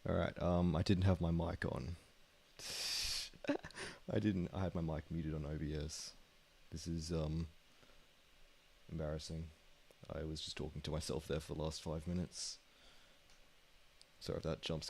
Alright, I didn't have my mic on. I had my mic muted on OBS. This is, embarrassing. I was just talking to myself there for the last 5 minutes. Sorry if that jumps.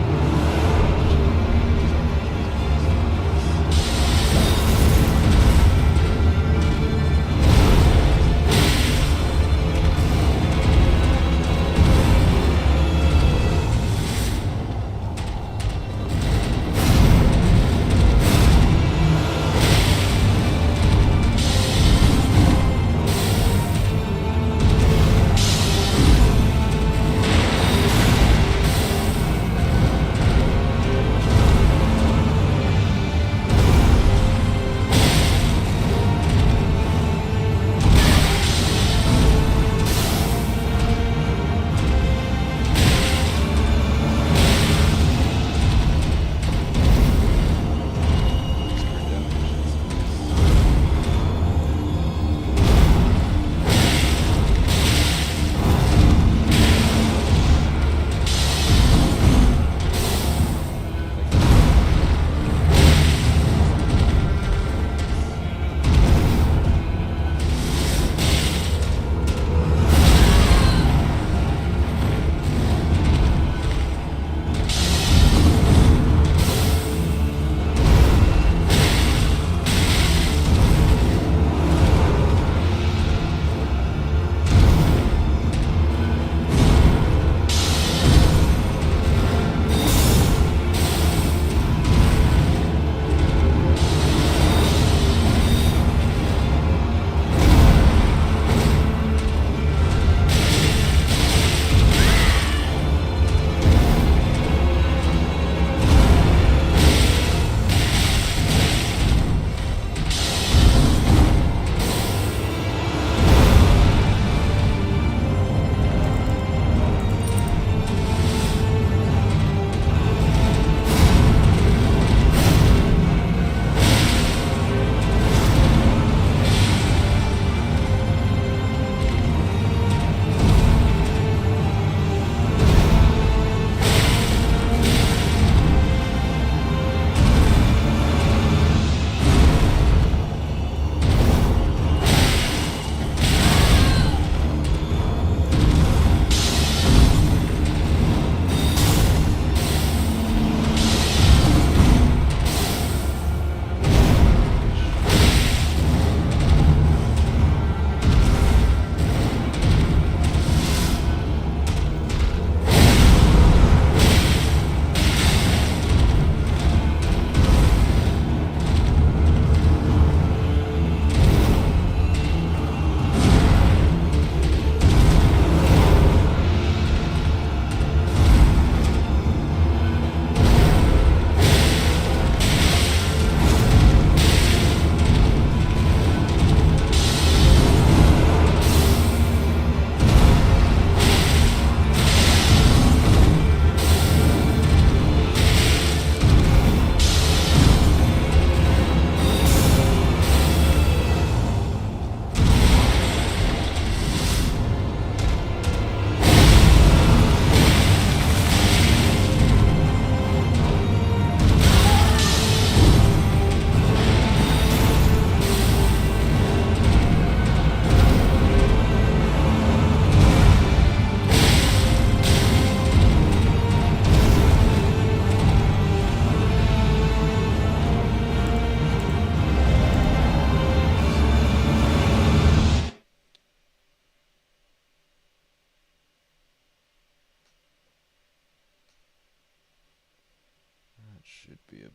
Should be a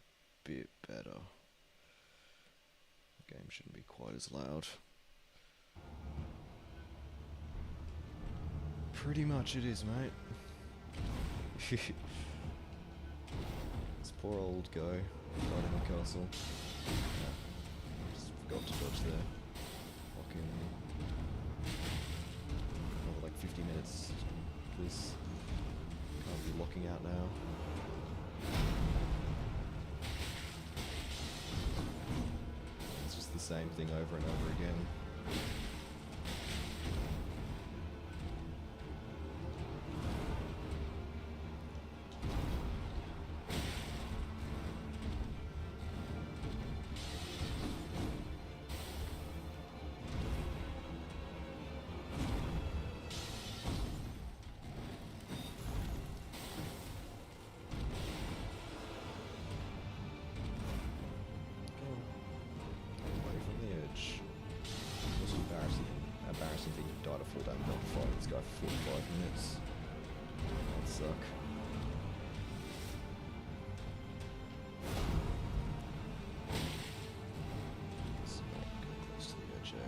bit better. The game shouldn't be quite as loud. Pretty much it is, mate. This poor old guy fighting the castle. Yeah, just forgot to dodge there. Fucking another like 50 minutes. Please. Can't be locking out now. It's just the same thing over and over again. back up fighting this guy for 45 minutes. That'd suck. Let's not go close to the edge, eh?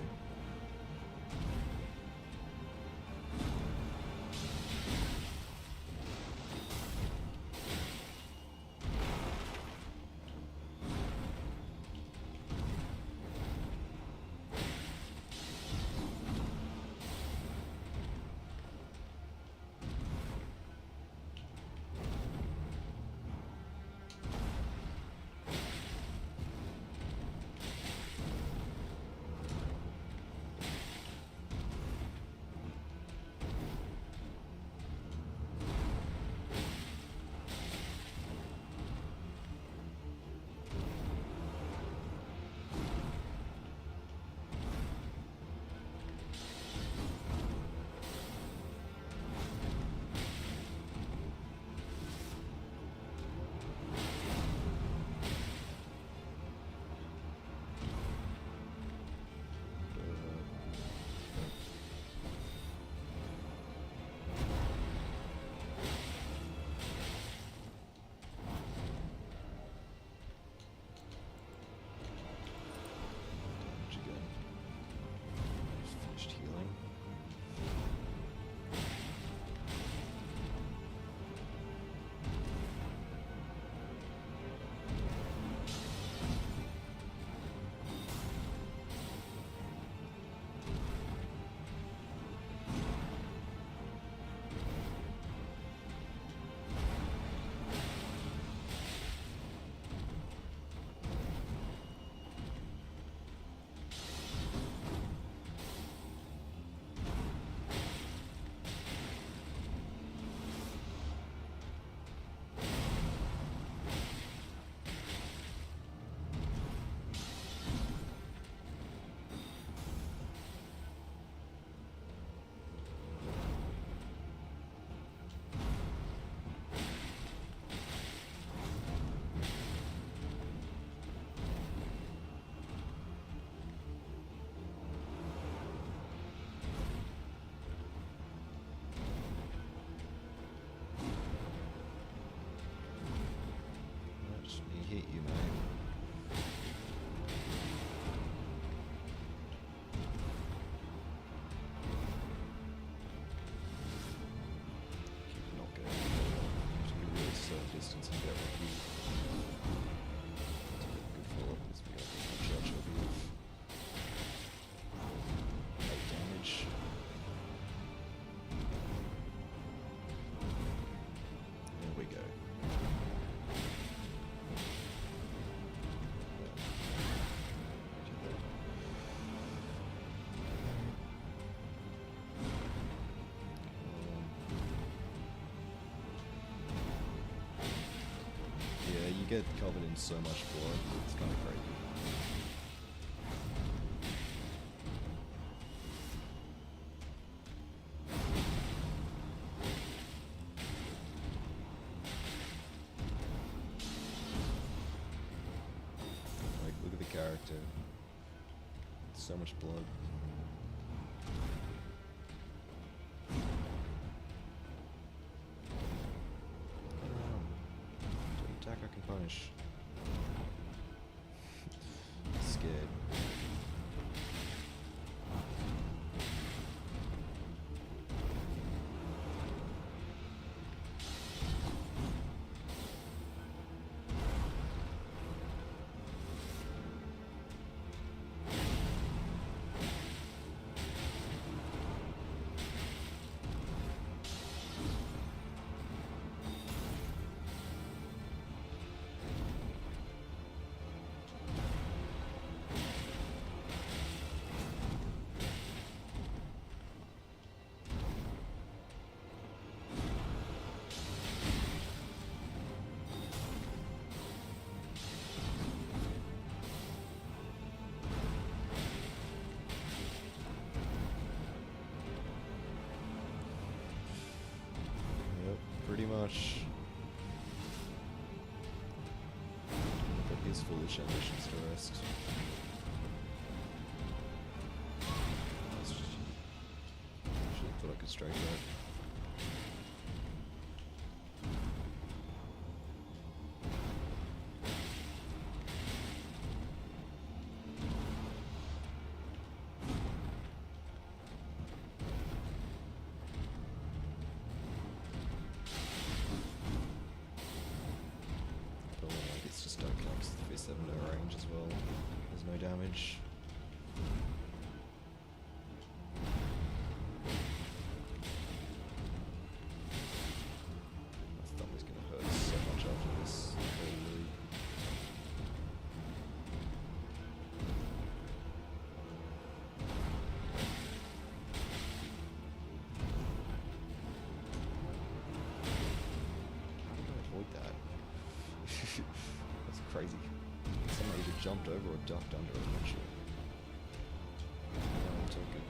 Hit you, mate. Keep not going. To be really slow distance and get lucky. To get a good follow up this be able to judge of 8 damage. There we go. You get covered in so much blood, it's kind of crazy. Like, look at the character. So much blood. Attack, I can punish. Scared. Pretty much. Put his foolish ambitions to rest. Thought I could straight that. It's just don't count because the V7 no range as well. There's no damage. My thumb is gonna hurt so much after this whole loop. How did I avoid that? That's crazy. Someone either jumped over or ducked under it, I'm not sure. Yeah, I'll take it.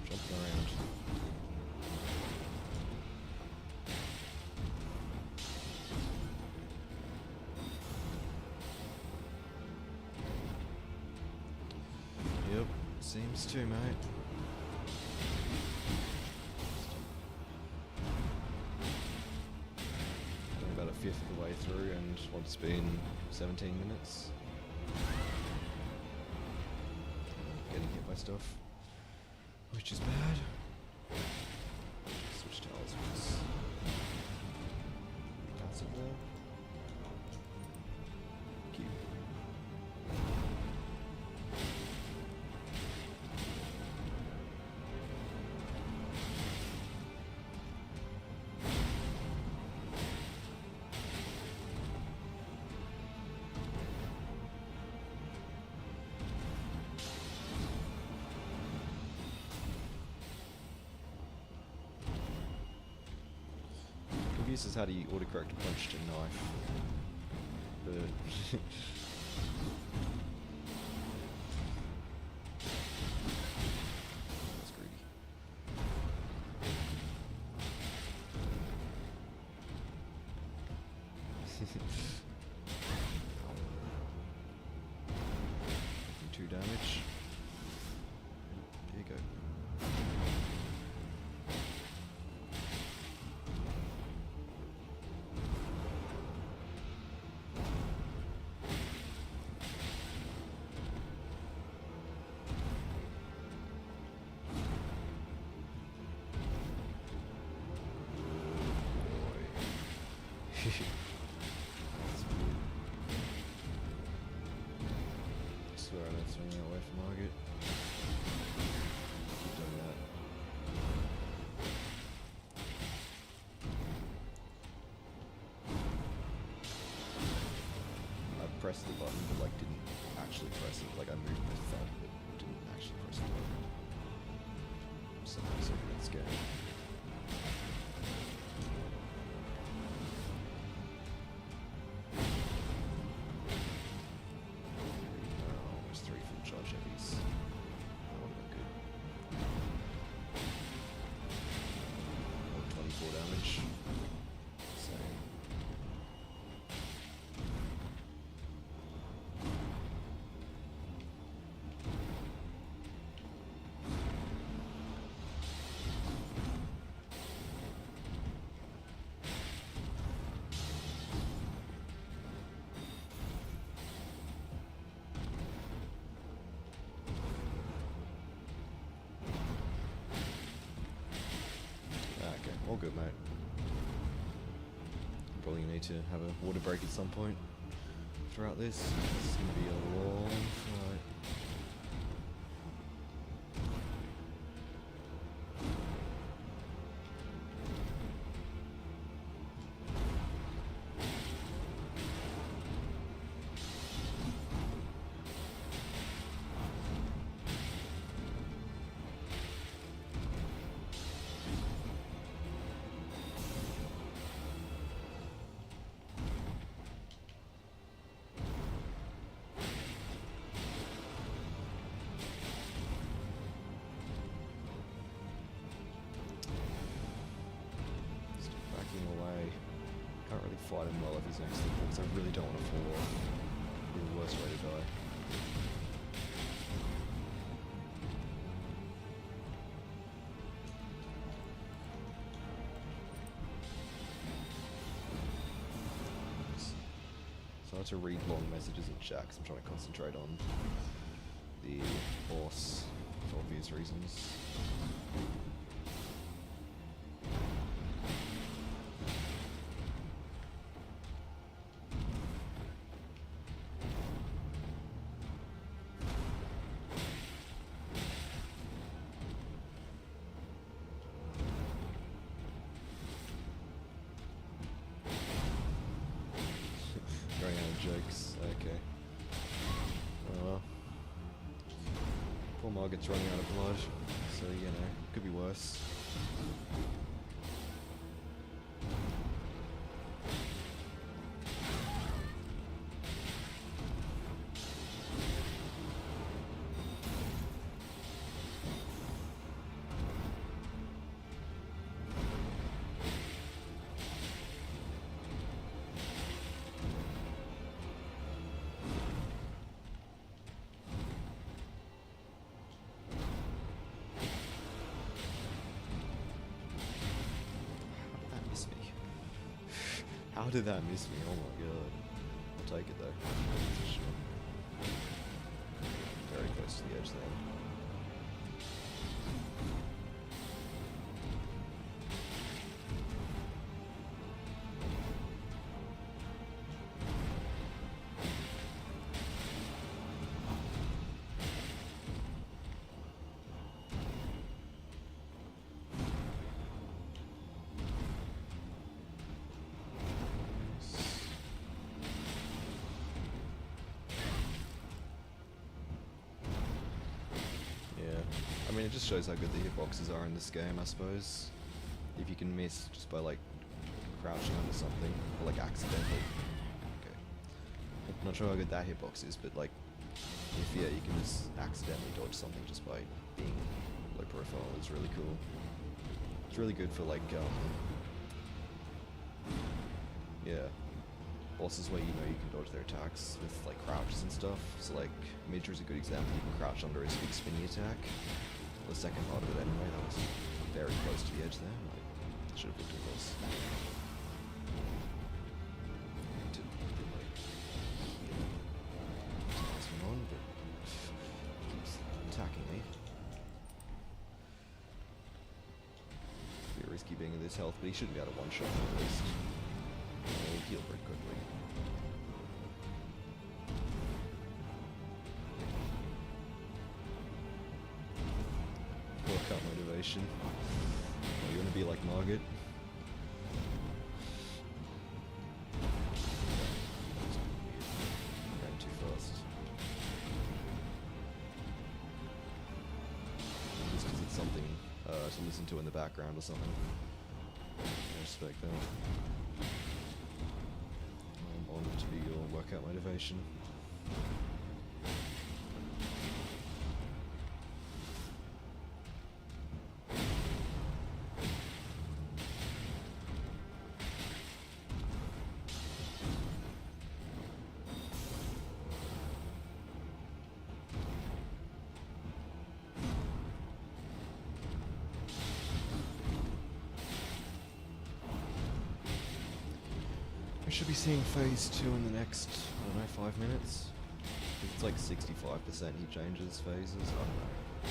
Jumping around. Yep, seems to, mate. Only about a fifth of the way through, and what, it's been 17 minutes. Getting hit by stuff, which is bad. Switch tiles was passive there. Cute. Confuses how do you autocorrect a punch to knife, but that's greedy. Taking 2 damage. There you go. That's weird. I swear I'm not swinging away from Margaret. Keep doing that. I pressed the button but like didn't actually press it. Like I moved my thumb but didn't actually press the button. Somehow so good at this game. Damage. Same. All good, mate. Probably need to have a water break at some point throughout this. It's gonna be a long flight. Away. Can't really fight him well if he's next to me because I really don't want to fall off. It'd be the worst way to die. So I have to read long messages in chat because I'm trying to concentrate on the boss for obvious reasons. Running out of jokes, okay. Oh well. Poor Margaret's running out of blood, so you know, could be worse. How did that miss me? Oh my god. I'll take it though. For sure. Very close to the edge there. I mean, it just shows how good the hitboxes are in this game, I suppose. If you can miss just by, like, crouching under something, or, like, accidentally. Okay. I'm not sure how good that hitbox is, but, like, if, yeah, you can just accidentally dodge something just by being low profile, it's really cool. It's really good for, like, yeah, bosses where you know you can dodge their attacks with, like, crouches and stuff. So, like, Midra is a good example. You can crouch under his big spinny attack. The second part of it anyway, that was very close to the edge there. I should have looked at this. To like pass him on, but keeps attacking me. Be risky being at this health, but he shouldn't be able to one-shot me at least. He'll heal pretty quickly. Workout motivation. Oh, you want to be like Margaret? Going too fast. Just because it's something to listen to in the background or something. I respect that. I want it to be your workout motivation. We should be seeing phase 2 in the next, I don't know, 5 minutes. It's like 65% he changes phases, I don't know.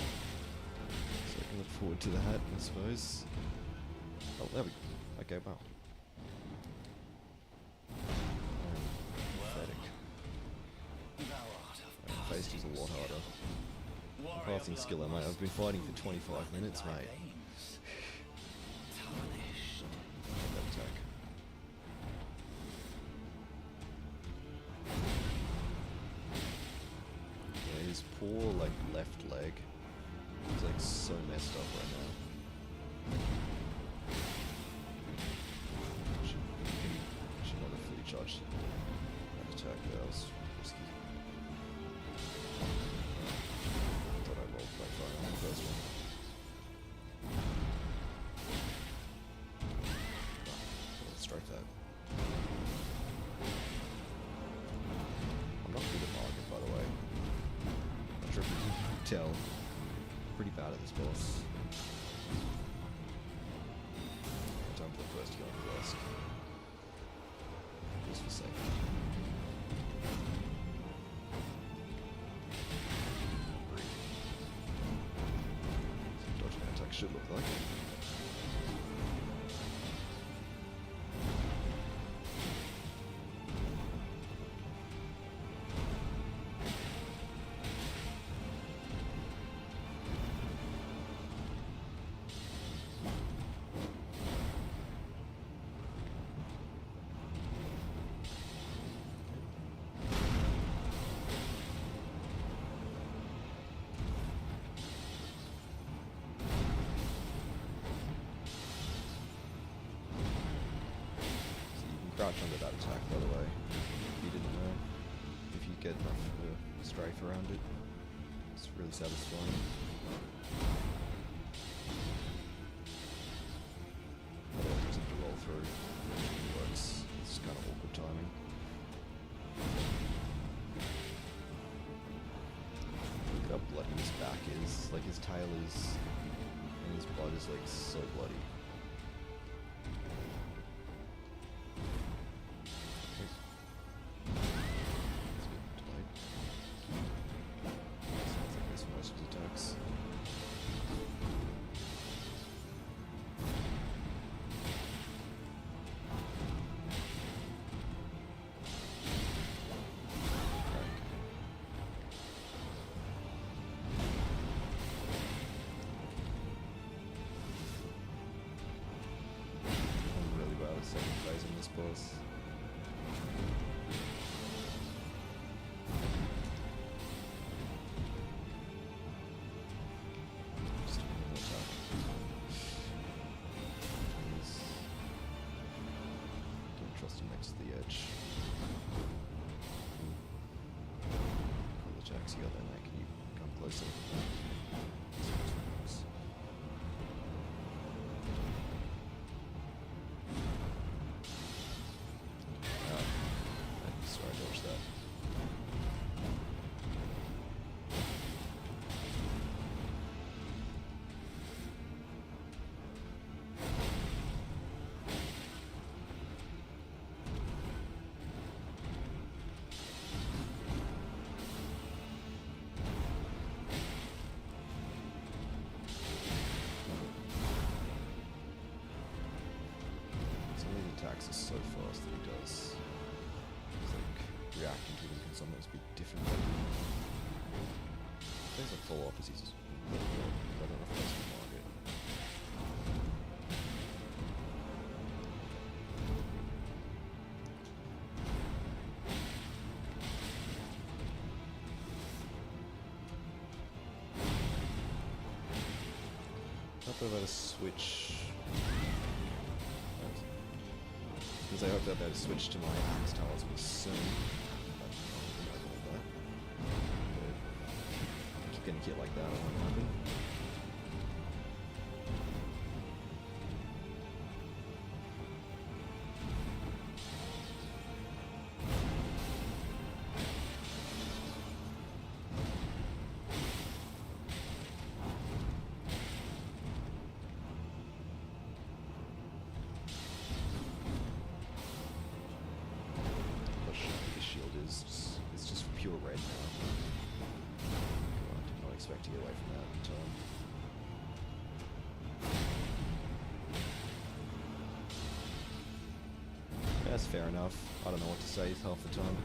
So I can look forward to that, I suppose. Oh, there we go. Okay, wow. Pathetic. Faced is a lot harder. Passing skill, mate. I've been fighting for 25 minutes, mate. That attack. Yeah, his poor, like, left leg is, like, so messed up right now. Should not have fully charged that attack there. That was risky. Thought I rolled quite far on the first one. Let's strike that. I'm not good at Mulligan, by the way. Not sure if you can tell. I'm pretty bad at this boss. Time for the first heal first. Just for sake. Dodging attack should look like. Crouch under that attack, by the way, if you didn't know. If you get enough strafe around it, it's really satisfying. Otherwise, it doesn't roll through. It works. It's kind of awkward timing. Look how bloody his back is. Like, his tail is, and his blood is, like, so bloody. Second phase in this boss. Just a normal attack. Please. Don't trust him next to the edge. Cool attacks you got there, mate. Can you come closer? Attacks are so fast that he does. It's like reacting to them can sometimes be different. Things like full opposites. I don't know if that's the target. Not that I've had a switch. Because I hope that they'll switch to my axe talisman soon. I keep getting hit like that, it won't happen. It's just pure red now. I did not expect to get away from that in time. That's fair enough. I don't know what to say half the time.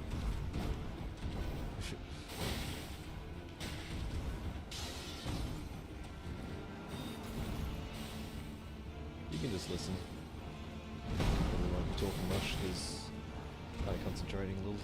You can just listen. Probably won't be talking much because I'm kind of concentrating a little.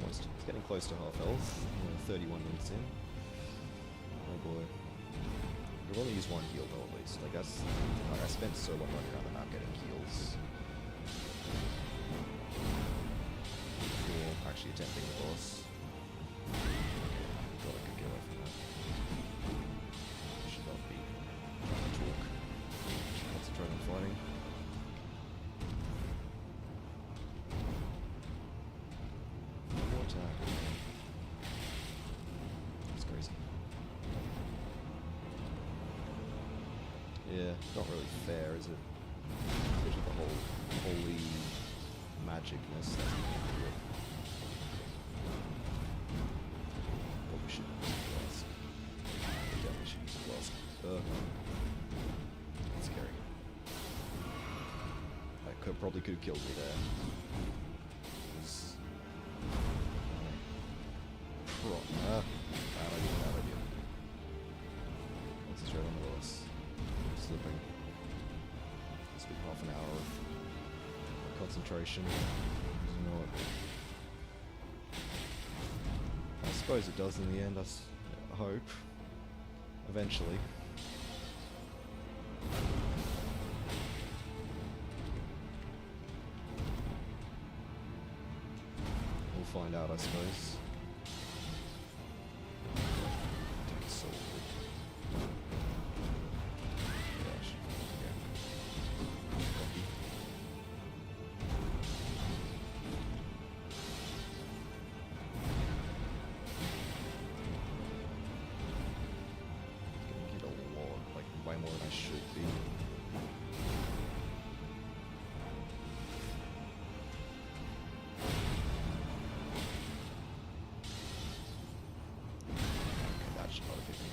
It's getting close to half health. 31 minutes in. Oh boy. We've only used one heal though at least. Like I spent so long running around the map getting heals. Before actually attempting the boss. Got a good get away from that. Should not be trying to talk. Should concentrate on fighting. That's crazy. Yeah, not really fair, is it? Especially the whole holy magicness that's into it. Probably should use a flask. Definitely should use a flask. That's scary. That probably could have killed me there. Bad idea. Concentrate on the boss. Slipping. This will be half an hour of concentration. You know what? I suppose it does in the end, I hope. Eventually. We'll find out, I suppose. Way more than I should be. Okay, that should not have hit me.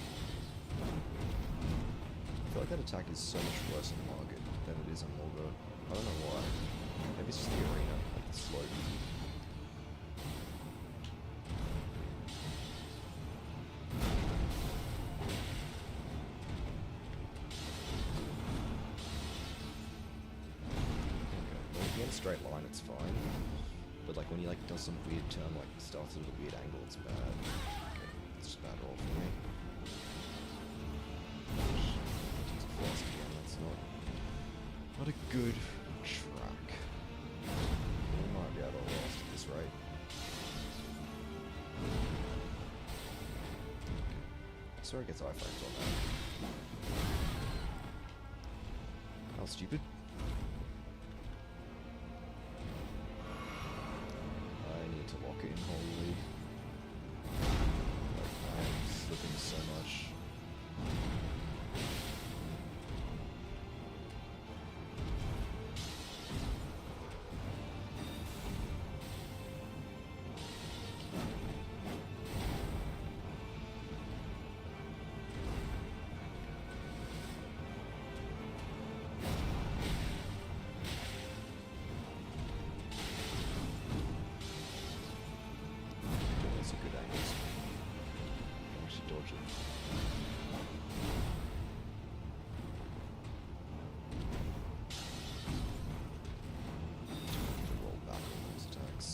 I feel like that attack is so much worse on Margit than it is on Morgo. I don't know why. Maybe it's just the arena, like the slope. Straight line, it's fine. But like when he like does some weird turn, like starts at a weird angle, it's bad. Okay, it's just bad roll for me. It's a flask again, that's not a good track. We might be able to last at this rate. Okay. Sorry, it gets iframes on that. How stupid. To lock it in wholly. Like, I'm slipping so much. Roll back on those attacks.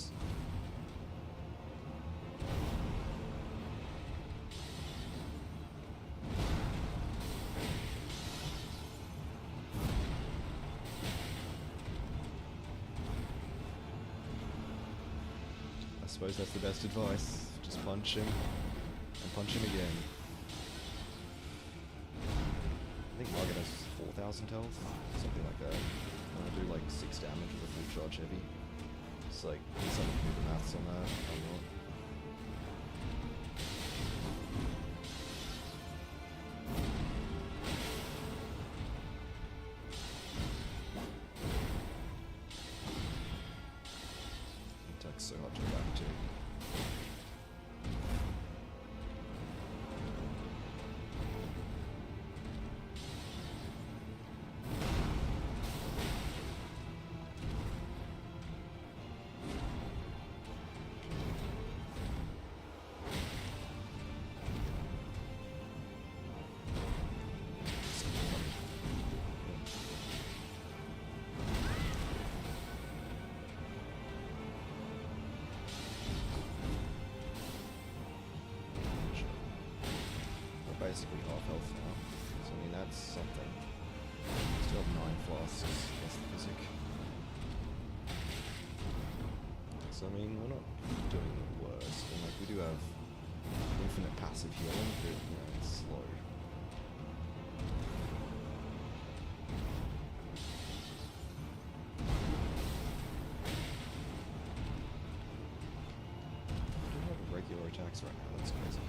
I suppose that's the best advice. Just punch him, and punch him again. I think Margit has 4,000 health, something like that. And I do like 6 damage with a full charge heavy. It's like, someone can do the maths on that, I'm not. Attack's so hard to react to. Basically half health now, so I mean that's something. Still have 9 flasks, that's the physic. So I mean, we're not doing the worst, and like we do have infinite passive healing, but you know, it's slow. We do have regular attacks right now, that's crazy.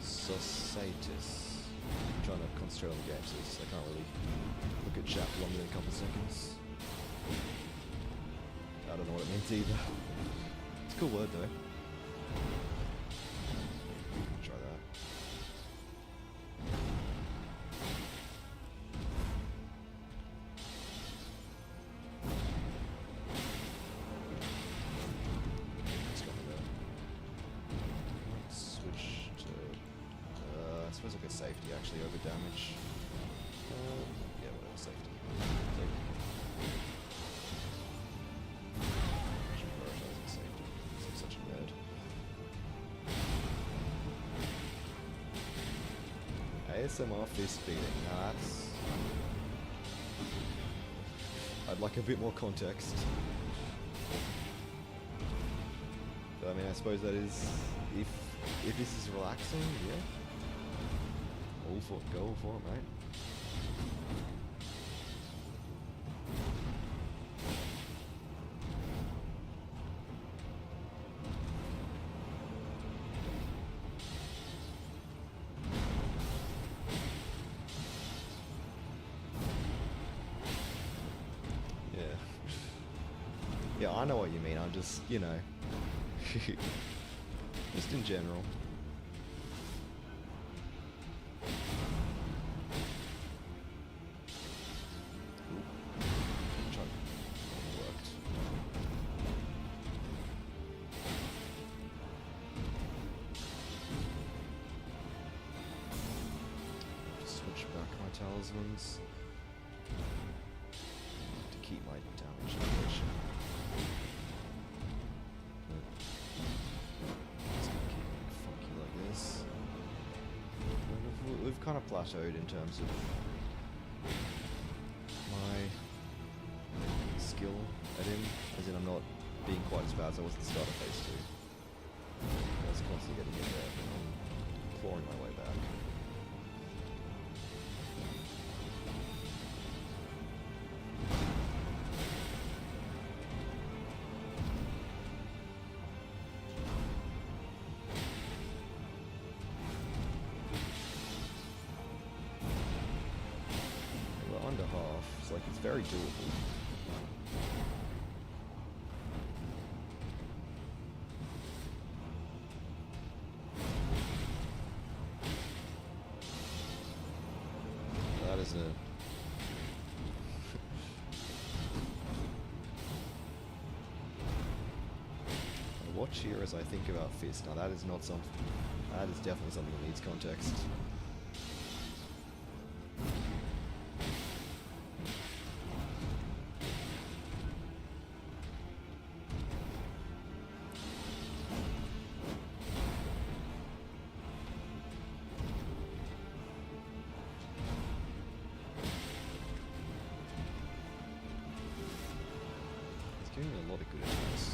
Societis. I'm trying to concentrate on the game, so I can't really look at chat for longer than a couple seconds. I don't know what it means either. It's a cool word though. Try that. Let's go with that. Let's switch to I suppose I'll get safety actually over damage. Yeah, whatever, safety. I should prioritize safety. I'm such a nerd. ASMR fist beating. Now that's... I'd like a bit more context. But I mean, I suppose that is... If this is relaxing, yeah. Go for it, mate. Yeah. Yeah, I know what you mean. I'm just, you know, just in general. Talismans to keep my damage generation. It's gonna keep being funky like this. We've kind of plateaued in terms of my skill at him, as in I'm not being quite as bad as I was at the start of phase 2. I was constantly getting in there, but I'm clawing my way back. Under half, it's like it's very doable. That is a... I watch here as I think about Fist. Now that is not something... That is definitely something that needs context. Doing a lot of good attacks.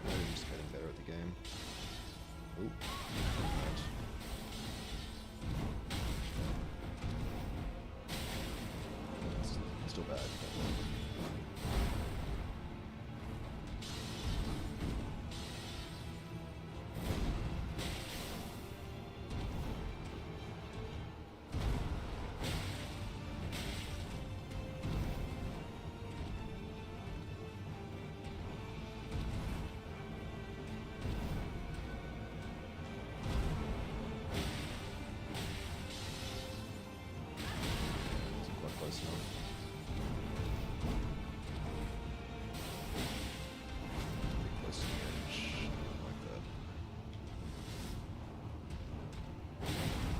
I'm just getting better at the game. Ooh. Right. Still bad. Quite close enough. Close to the edge. Like that.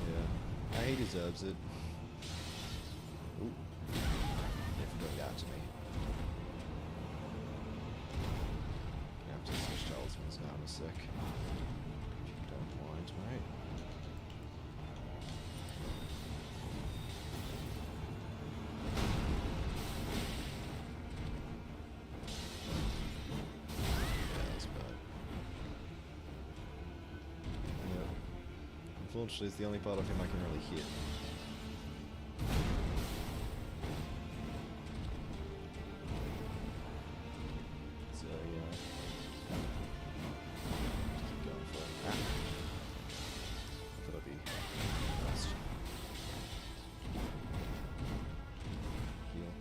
Yeah. He deserves it. Ooh. Never doing that to me. Gonna have to switch talismans now in a sec. If you don't mind, mate. Unfortunately, it's the only part of him I can really hit. So, yeah. Just keep going for it. Ah. I thought I'd be fast. Heal.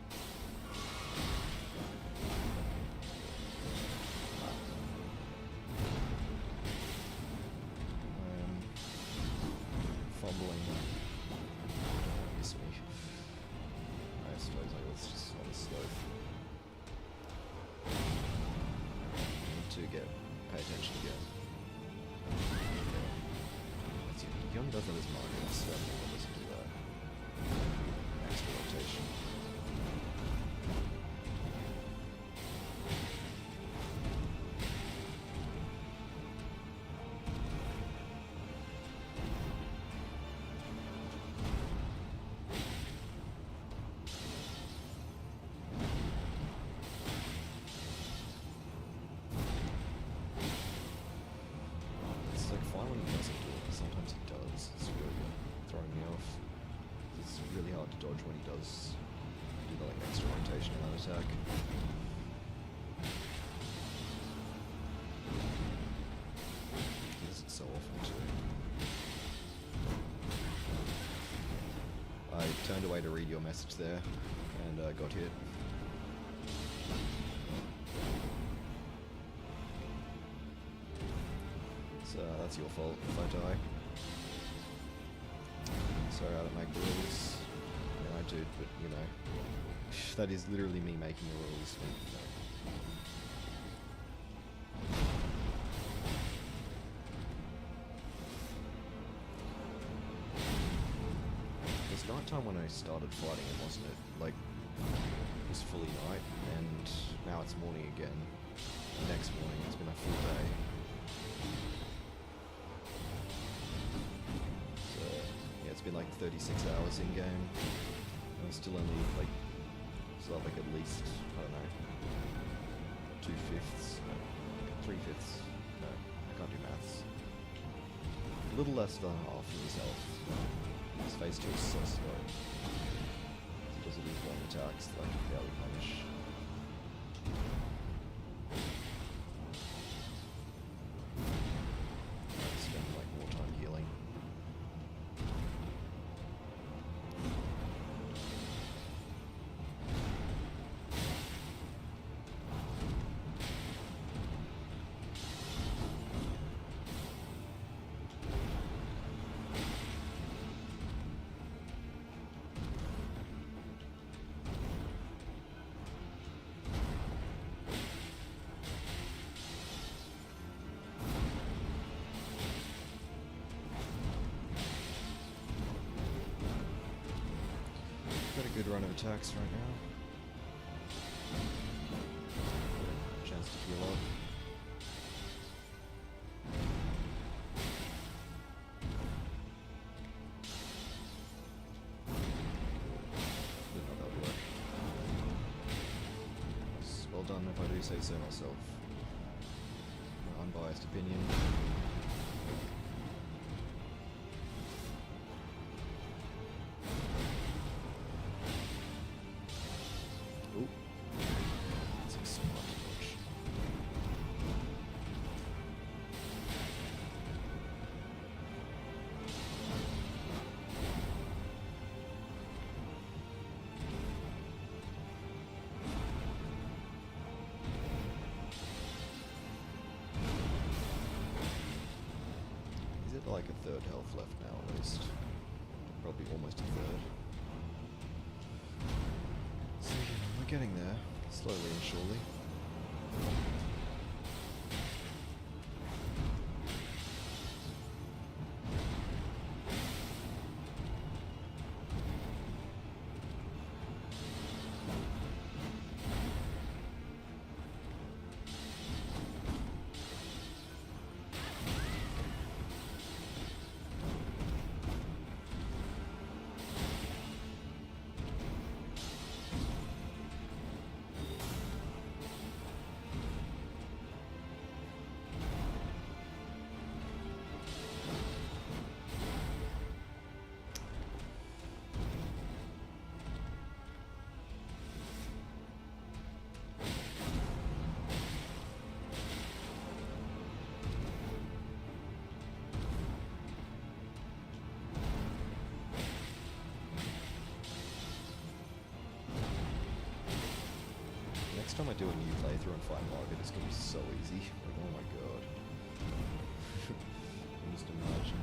Fumbling. Miss me. I suppose I was just on the slope. Need to pay attention again. That's it. Young does have his markers, so I'm gonna listen to that. Extra rotation. Sometimes he does. It's really throwing me off. It's really hard to dodge when he does do the extra rotation on that attack. He does it so often too. I turned away to read your message there and got hit. So that's your fault if I die. Sorry, I don't make the rules. Yeah, I do, but you know, that is literally me making the rules. And, you know. It was nighttime when I started fighting him, wasn't it? Like, it was fully night, and now it's morning again. The next morning, it's been a full day. It's been like 36 hours in game, and I'm still only like, still have like at least, I don't know, 2/5, no, 3/5, no, I can't do maths. A little less than half of his health. His phase 2 is so slow. He does all these long attacks that I can barely punish. I spend like more time healing. Got a good run of attacks right now. Chance to heal up. Didn't know that would work. Well done if I do say so myself. My unbiased opinion. hit like a third health left now at least. Probably almost a third. So yeah, we're getting there, slowly and surely. Next time I do a new playthrough and find Margaret, it's gonna be so easy. Like, oh my god. Just imagine.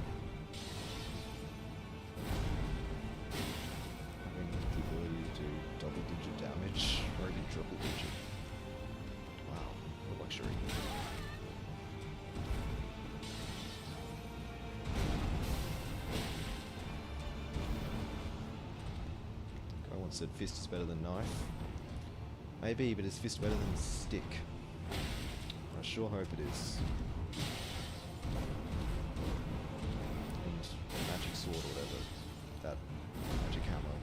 Having the ability to do double-digit damage, or even triple-digit. Wow, what a luxury. I once said fist is better than knife. Maybe, but is fist better than stick? I sure hope it is. And magic sword or whatever. That magic hammer.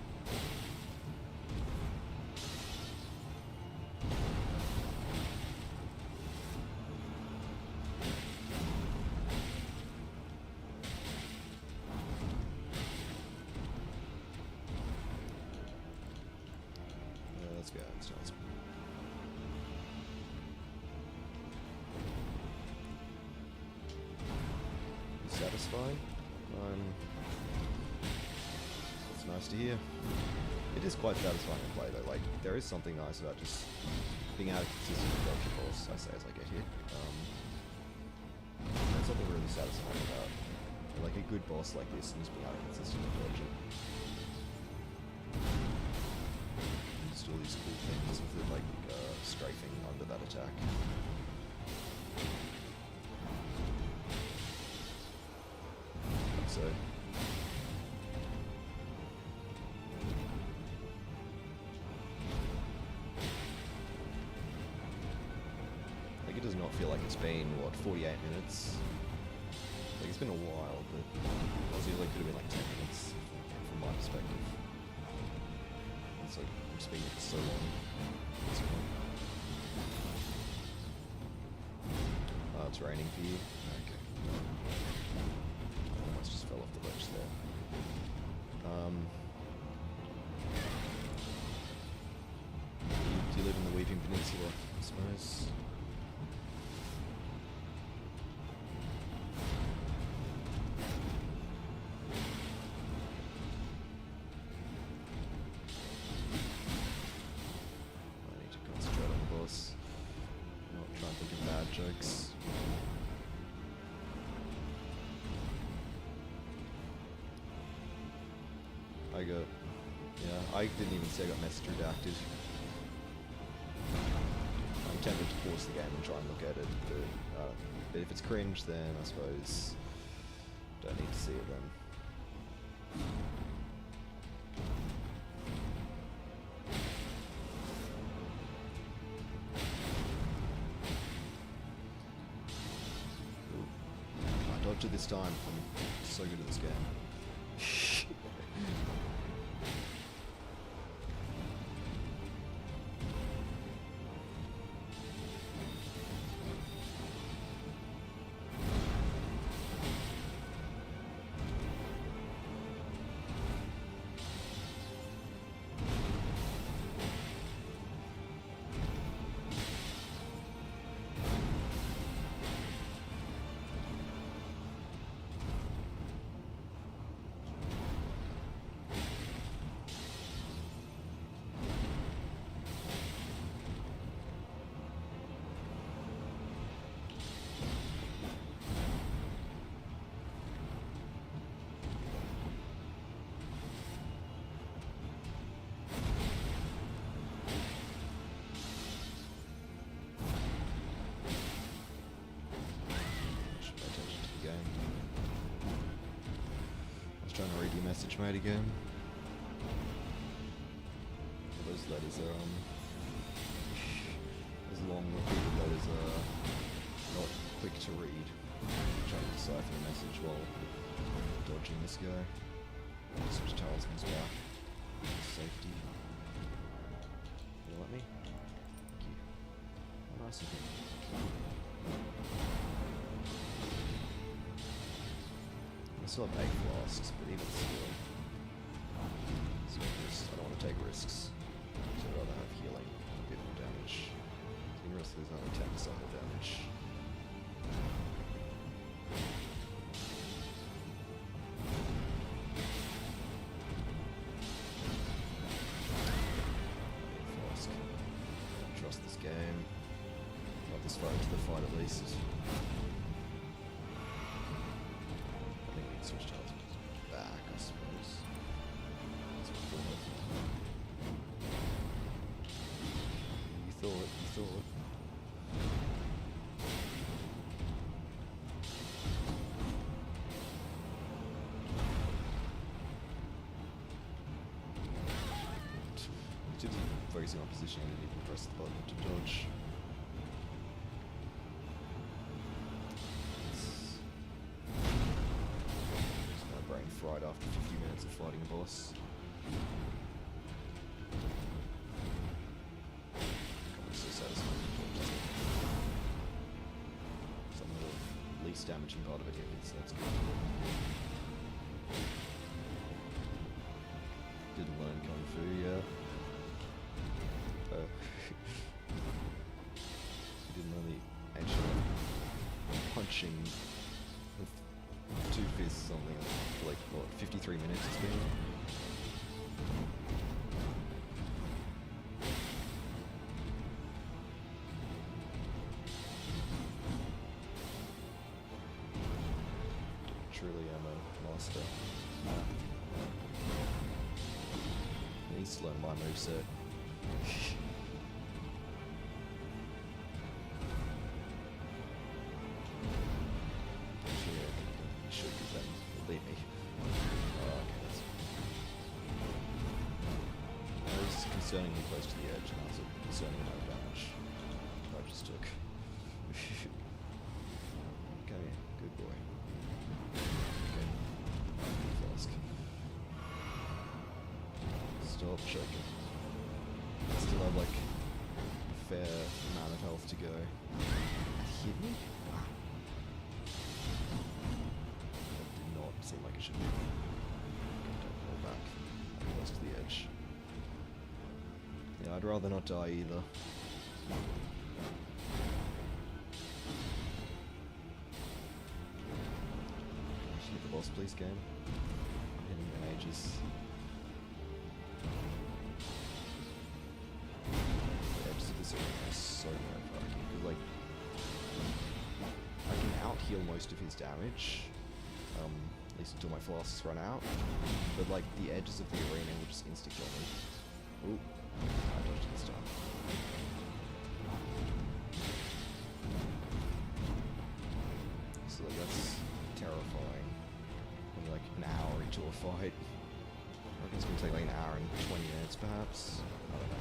Let's go. Let's go. Satisfying? It's nice to hear. It is quite satisfying to play though, like, there is something nice about just being able to consistently dodge the boss, I say as I get hit. There's something really satisfying about, like, a good boss like this and just being able to consistently dodge it. Just all these cool things with it, like, strafing under that attack. So like, it does not feel like it's been, what, 48 minutes? Like, it's been a while, but honestly, like, could have been like 10 minutes from my perspective. It's like, I'm just being here for so long at this point. It's raining for you? Okay. Just fell off the ledge there. Do you live in the Weeping Peninsula, I suppose? I need to concentrate on the boss. Not try and think of bad jokes. I didn't even say I got message redacted. I'm tempted to pause the game and try and look at it, but if it's cringe, then I suppose don't need to see it then. Ooh. I dodged it this time. I'm so good at this game. Just trying to read your message, mate, again. Those letters are, those long repeated letters are not quick to read. I'm trying to decipher the message while dodging this guy. Switch talismans back. Safety. You let me? Thank you. How nice of you. I still have 8 flasks, but even still. I don't want to take risks. So I'd rather have healing and a bit more damage. You can risk losing only 10% of damage. Flask. Trust this game. Not this far into the fight at least. I think we can switch talismans back, I suppose. That's what I thought. You thought. In terms of focusing on position, I didn't even press the button to dodge. Just my brain fried after 50 minutes of fighting a boss. So satisfying. Some of the least damaging part of it here, so that's good. Didn't learn Kung Fu, yeah. Didn't learn the actual punching with 2 fists or something for like, what, 53 minutes it's been? Truly am a master. I need to learn my moveset. Should be then. Leave me. Oh, okay, that's... I was concerningly close to the edge, and also concerning amount of damage I just took. Come here, good boy. Okay. Flask. Stop shaking. I still have like a fair amount of health to go. That hit me? Ah. That did not seem like it should be. Okay, don't pull back. I'm close to the edge. Yeah, I'd rather not die either. Hit the boss, please, game. I'm hitting you in ages. The edges of this arena are so nerve-wracking, because, like, I can out-heal most of his damage, at least until my flasks run out, but, like, the edges of the arena will just insta-kill me. Ooh, I dodged this time. So, like, that's terrifying. When you're, like, an hour into a fight. I reckon it's gonna take, like, an hour and 20 minutes, perhaps? I don't know.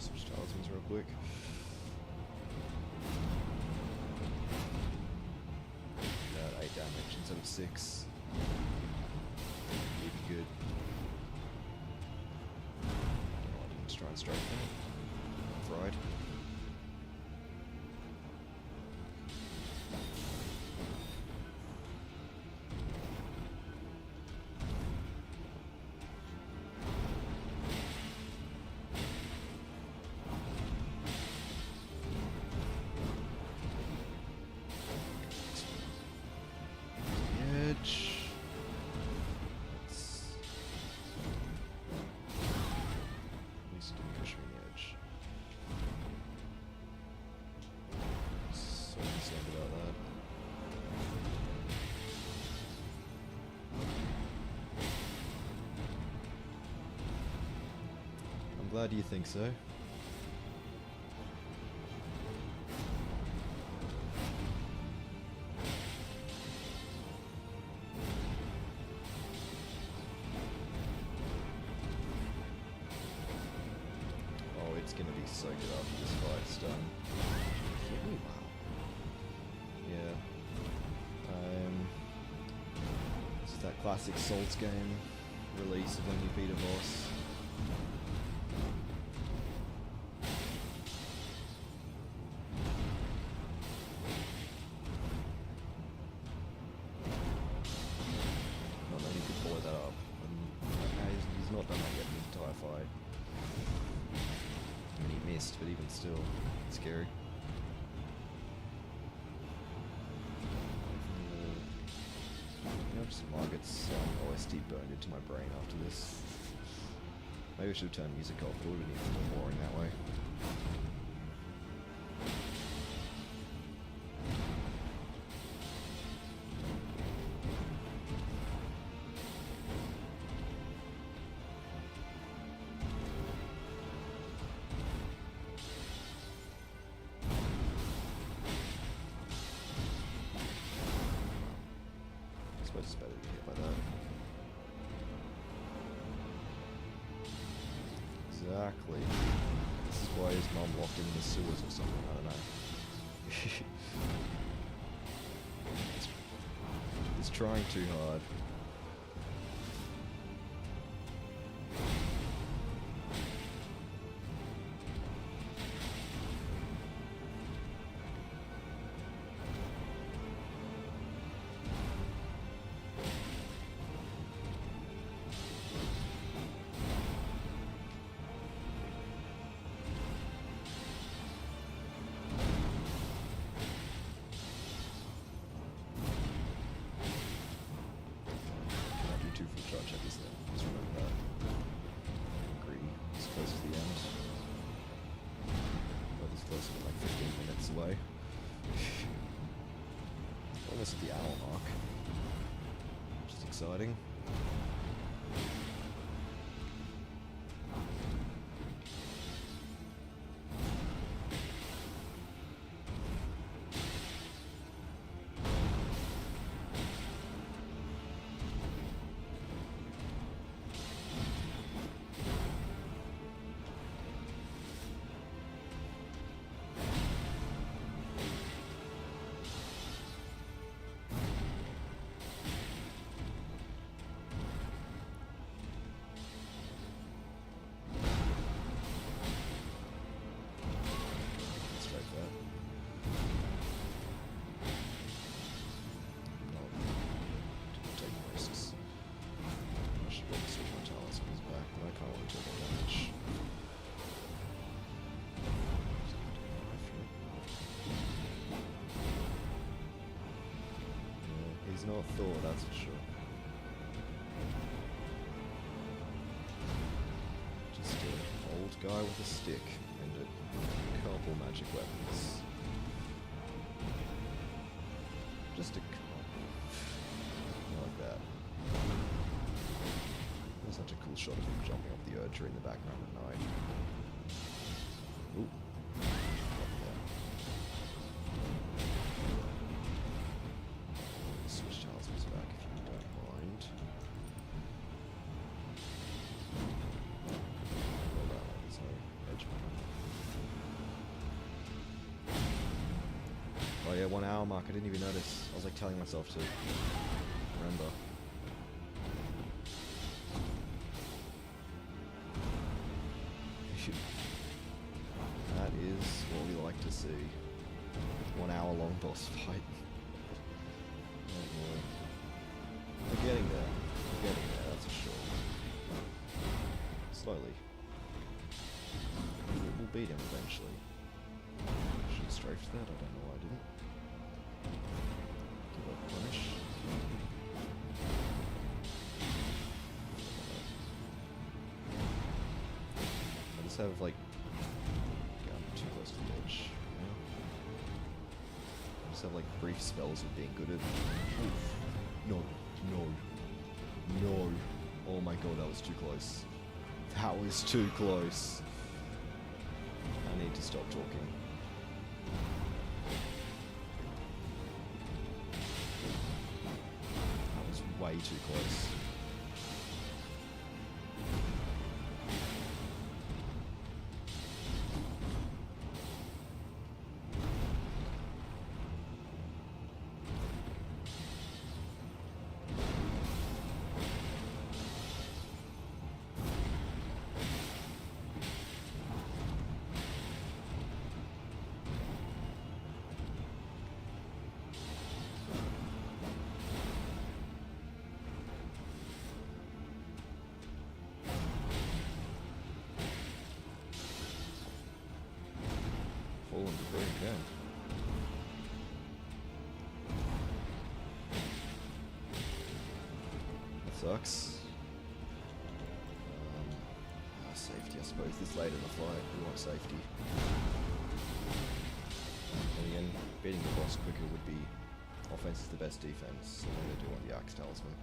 Switch talismans real quick. 8 damage instead of 6. Would be good. Oh, I didn't just try and strike that. Fried. glad you think so. Oh, it's gonna be so good after this fight's done. Hit me, wow. Yeah. This is that classic Souls game release of when you beat a boss. Not many could follow that up. And he's not done that yet in the entire fight. I mean, he missed, but even still, it's scary. Just Margaret's OST burned into my brain after this. Maybe I should have turned music off, but it would have been even more boring that way. I suppose it's better to get hit by that. Exactly. This is why his mum locked him in the sewers or something, I don't know. He's trying too hard. Check this thing. Just remember that. Greedy. This close to the end. But this close to like 15 minutes away. Almost at the hour mark. Which is exciting. He's not Thor, that's for sure. Just an old guy with a stick and a couple magic weapons. Just a couple. Like that. There's such a cool shot of him jumping off the Erdtree in the background at night. Ooh. Oh yeah, 1 hour mark, I didn't even notice. I was like telling myself to remember. That is what we like to see. 1 hour long boss fight. Oh boy. We're getting there. We're getting there, that's for sure. Slowly. We'll beat him eventually. Should have strafed that, I don't know why I didn't. Give up punish. I just have like too close to the edge. You know? I just have like brief spells of being good at. Oof. No, no, no. Oh my god, that was too close. That was too close. I need to stop talking. That was way too close. Fallen debris again. That sucks. Safety, I suppose. This late in the fight, we want safety. And again, beating the boss quicker would be offense is the best defense, and then they do want the Axe Talisman.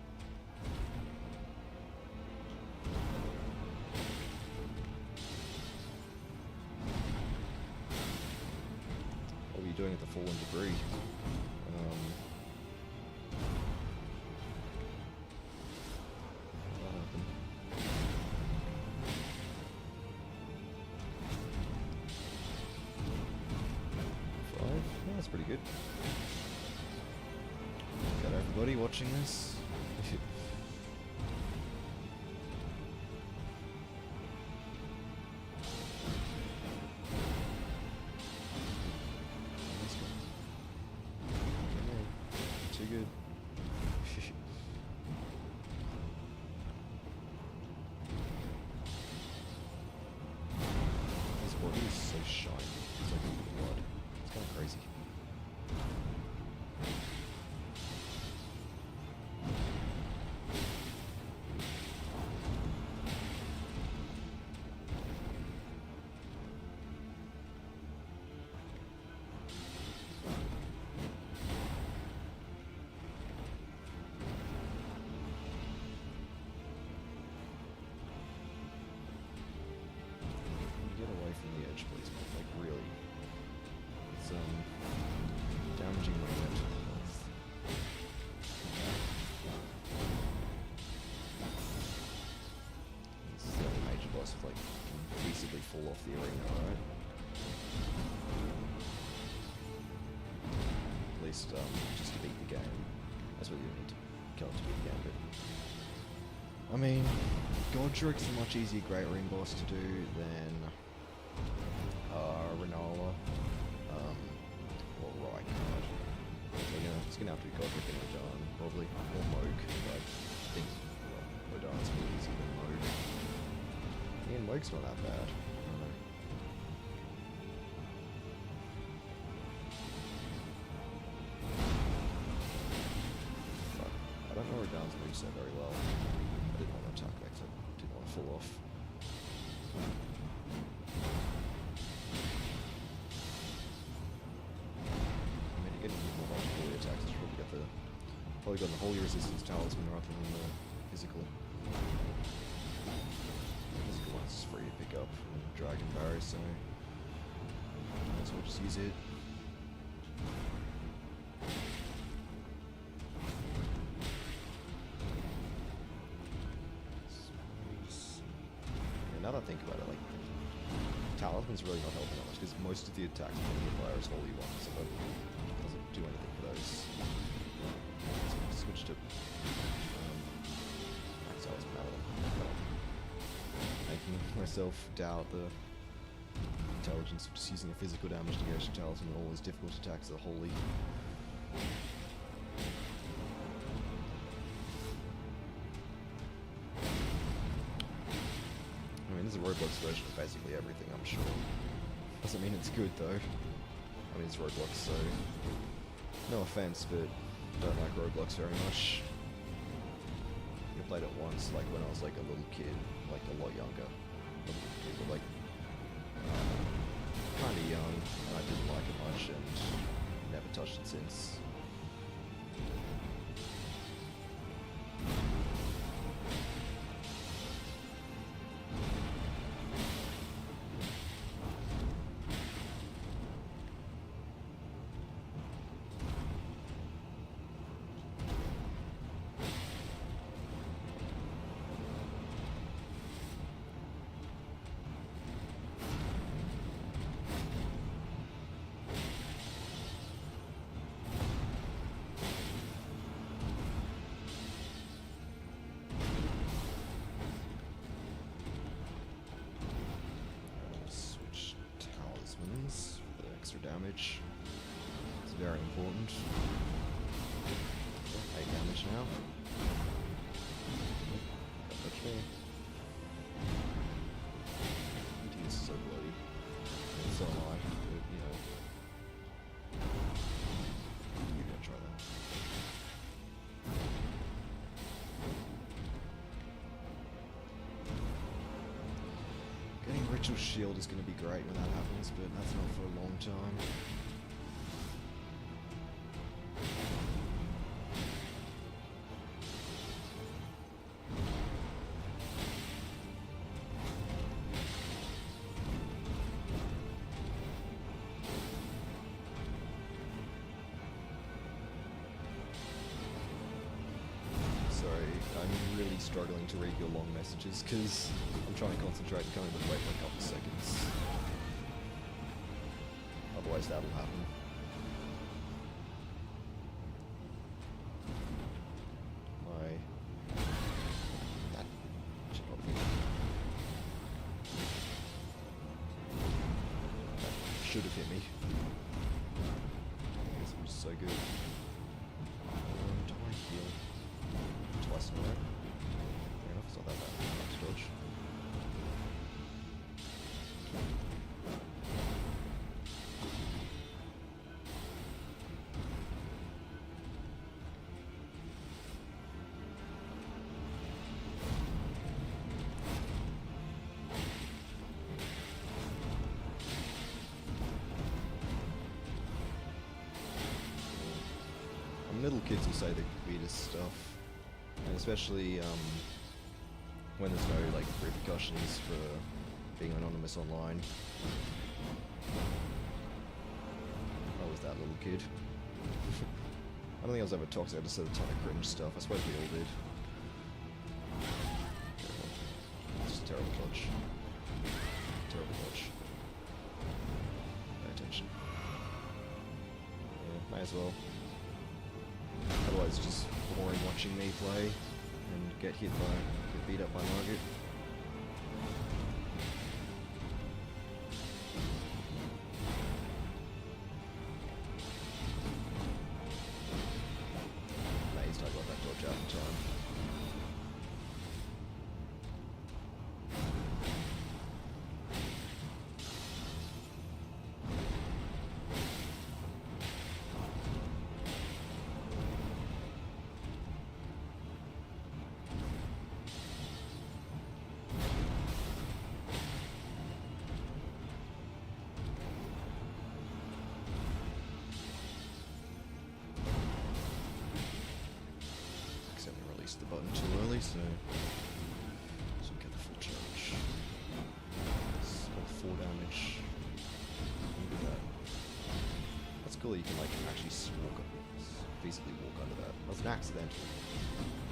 What were you doing at the fallen debris? What happened? Yeah, that's pretty good. Got everybody watching this. Too good. This body is so shiny. It's like blood. It's kind of crazy. Get away from the edge, please, man. Like, really. It's, damaging my mental health. This is the only major boss of, like, can feasibly fall off the arena, right? At least, just to beat the game. That's what you need to kill him to beat the game, but... I mean, Godric's a much easier Great Ring boss to do than Renola, or Rykard. So, you know, it's gonna have to be Godric and Odin, probably, or Moog, but I think, well, Odin's more easy than Moog. Again, Moog's not that bad, I don't know. Fuck, I don't know Odin's moveset very well. I didn't want to attack back, so I didn't want to fall off. Probably got the Holy Resistance Talisman rather than the physical. The physical one's just free to pick up from Dragon Barrow, so might as well just use it. Yeah, now that I think about it, like, Talisman's really not helping that much because most of the attacks from the player is Holy One, so that doesn't do anything for those. Switch to Axe Talisman out of them. Making myself doubt the intelligence of just using a physical damage to get a Talisman and all those difficult attacks are holy. I mean, this is a Roblox version of basically everything, I'm sure. Doesn't mean it's good though. I mean, it's Roblox, so no offense, but don't like Roblox very much. I played it once, like when I was like a little kid, like a lot younger. People like kind of young, and I didn't like it much, and never touched it since. damage. It's very important. 8 damage now. Don't touch me. He is so bloody. And so am I, but you know. You're gonna try that. Getting Ritual Shield is going to be great when that happens, but that's not for a long time. Sorry, I'm really struggling to read your long messages because I'm trying to concentrate and can't even wait for a couple seconds. Otherwise that'll happen. That should not be. That should have hit me. This was so good. Do I heal? Twice in a row. Fair enough, it's not that bad. Not to dodge. Little kids will say the weirdest stuff, and especially when there's no like repercussions for being anonymous online. I was that little kid. I don't think I was ever toxic, I just said a ton of cringe stuff. I suppose we all did. It's just a terrible dodge. Terrible dodge. Pay attention. Yeah, may as well. Otherwise, it's just boring watching me play and get beat up by Margaret. Amazed I got that dodge out in time. Released the button too early, so get the full charge. It's got 4 damage. Look at that. That's cool. You can like actually feasibly walk under that. That was an accidental.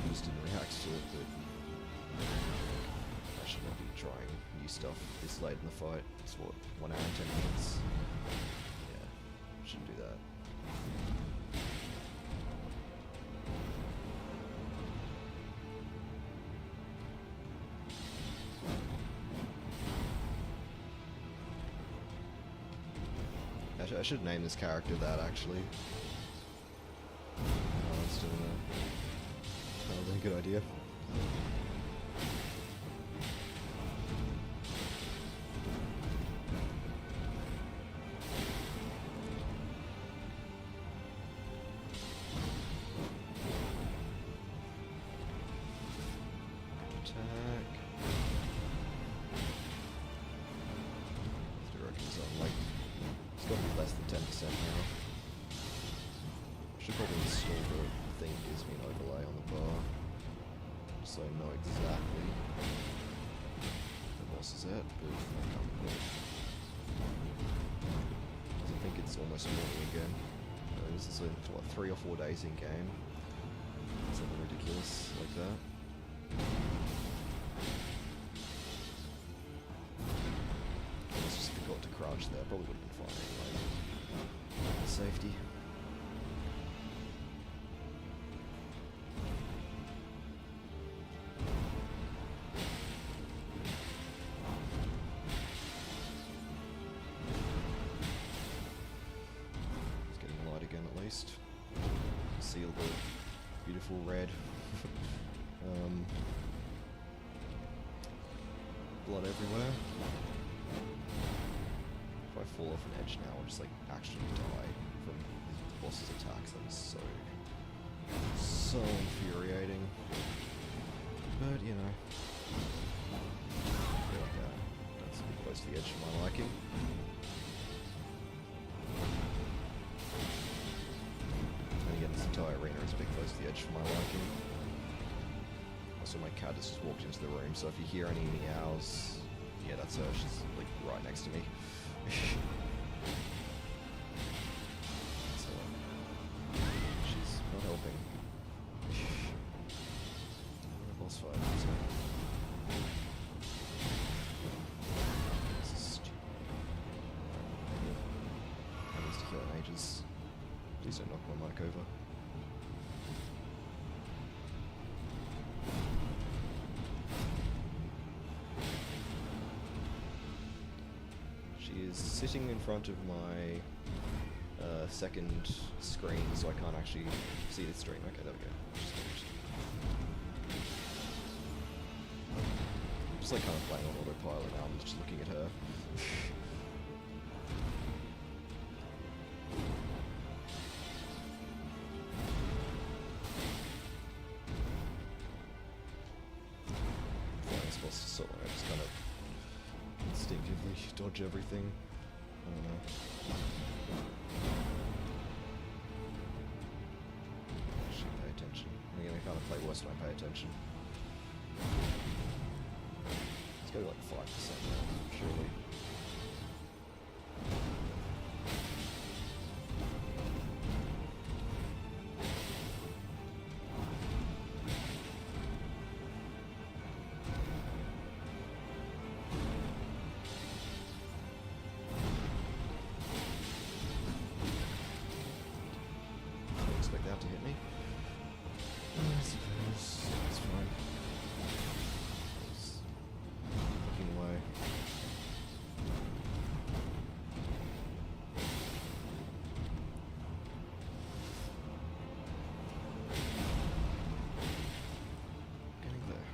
I just didn't react to it, but I should not be trying new stuff this late in the fight. It's what, 1 hour and 10 minutes. Yeah, shouldn't do that. I should name this character that, actually. Oh, that's still a good idea. Attack. I reckon he's on like. It's got to be less than 10% now. Should probably install the thing that gives me an overlay on the bar, so I know exactly the boss is at, but I can't remember. I think it's almost morning again. This is what, 3 or 4 days in game. Something ridiculous like that. It's just forgot to crouch there. Probably would have been fine anyway. Safety. see all the beautiful red. Blood everywhere. If I fall off an edge now, I'll just like actually die from the boss's attacks. That is so infuriating. But you know, I feel like that's a bit close to the edge for my liking. And again, this entire arena is a bit close to the edge for my liking. Also, my cat has just walked into the room, so if you hear any meows, yeah, that's her. She's like right next to me. So, she's not helping. Boss fight. So. This is stupid. That needs to heal in ages. Please don't knock my mic over. Is sitting in front of my second screen, so I can't actually see the stream. Okay, there we go. I'm just like kind of playing on autopilot now. I'm just looking at her. I'm supposed to sort of just kind of instinctively dodge everything. I don't know. Actually pay attention. I'm gonna kind of play worse when I pay attention. Let's go to like 5% now, surely. To hit me. I suppose it's fine. Just looking away. Getting there.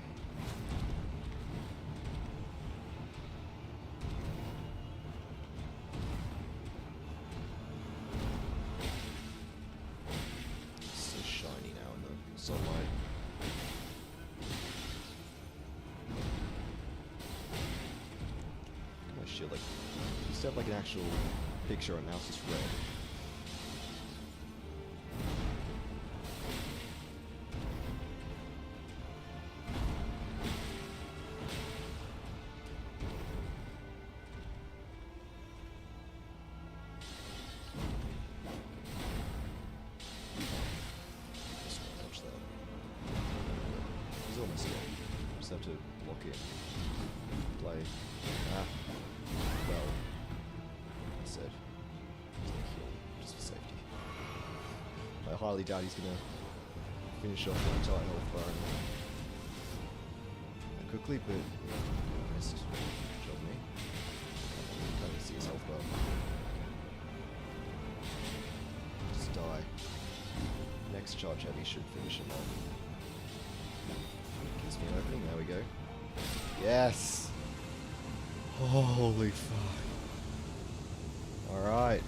Sunlight. My shit, like, used to have like an actual picture and now it's just red. Almost gone. Just have to lock in. Play. Well, I said. Just for safety. I highly doubt he's gonna finish off my entire health bar quickly, but missed. Showed me. Can't even see his health bar. Just die. Next charge heavy should finish him off. Gives me an opening, there we go. Yes! Holy fuck. Alright.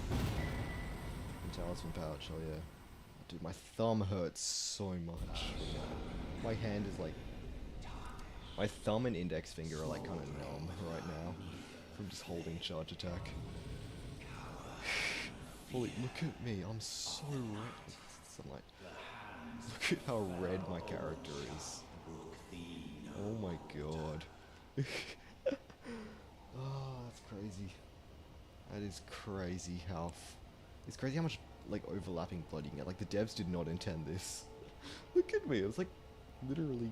Talisman pouch, oh yeah. Dude, my thumb hurts so much. My hand is like... My thumb and index finger are like kind of numb right now. From just holding charge attack. Holy, look at me, I'm so red. Sunlight. Look at how red my character is. Oh my god. Oh, that's crazy. That is crazy how... It's crazy how much, like, overlapping blood you can get. Like, the devs did not intend this. Look at me, it was like, literally...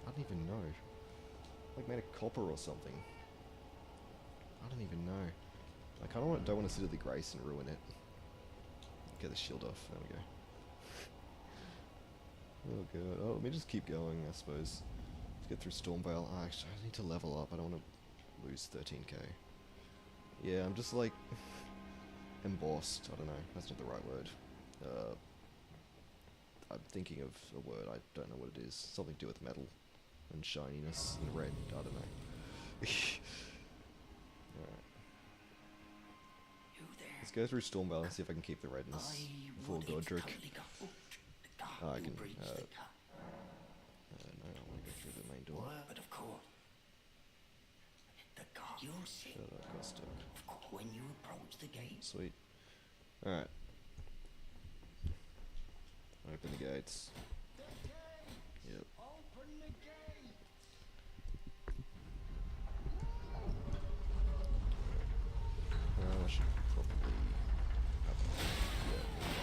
I don't even know. Like, made of copper or something. I don't even know. I kind of don't want to sit at the Grace and ruin it. Get the shield off, there we go. Oh god, oh, let me just keep going, I suppose. Let's get through Stormvale. Oh, actually, I need to level up, I don't want to lose 13k. Yeah, I'm just like... embossed, I don't know, that's not the right word. I'm thinking of a word, I don't know what it is. Something to do with metal and shininess and red, I don't know. Alright. Let's go through Storm Valley and see if I can keep the redness before Godric. Oh, I can, no, I want to go through the main door. But of course, the guard you'll see. Shut up, got stuck. When you approach the gate. Sweet. Alright. Open the gates. Yep. Open the gate. I should probably have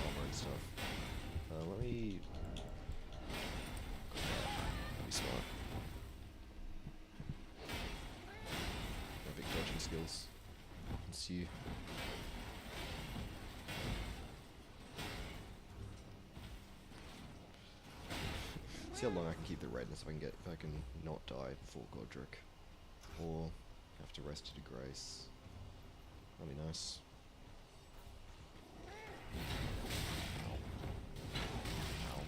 armor and stuff. Let me... That'd be smart. My big dodging skills. It's you. See how long I can keep the redness if I can not die before Godric. Or have to rest to grace. That'd be nice. Ow. Ow.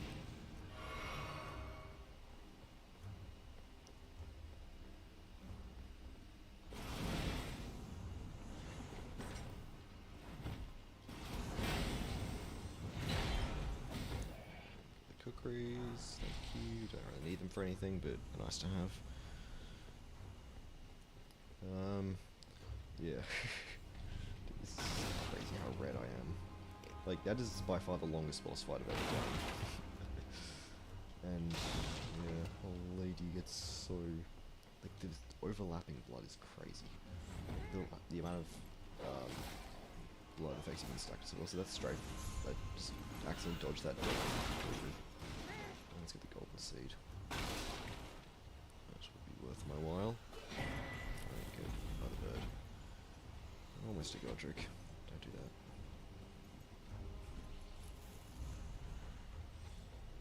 The cookeries, thank you. Don't really need them for anything, but they're nice to have. Yeah. This is crazy how red I am. Like, that is by far the longest boss fight I've ever done. And, yeah, old lady gets so... Like, the overlapping blood is crazy. The amount of blood effects you can stack to it. Also, that's straight. I just accidentally dodged that. Let's get the golden seed. That would be worth my while. Alright, good. Another bird. Almost a Godric. Don't do that.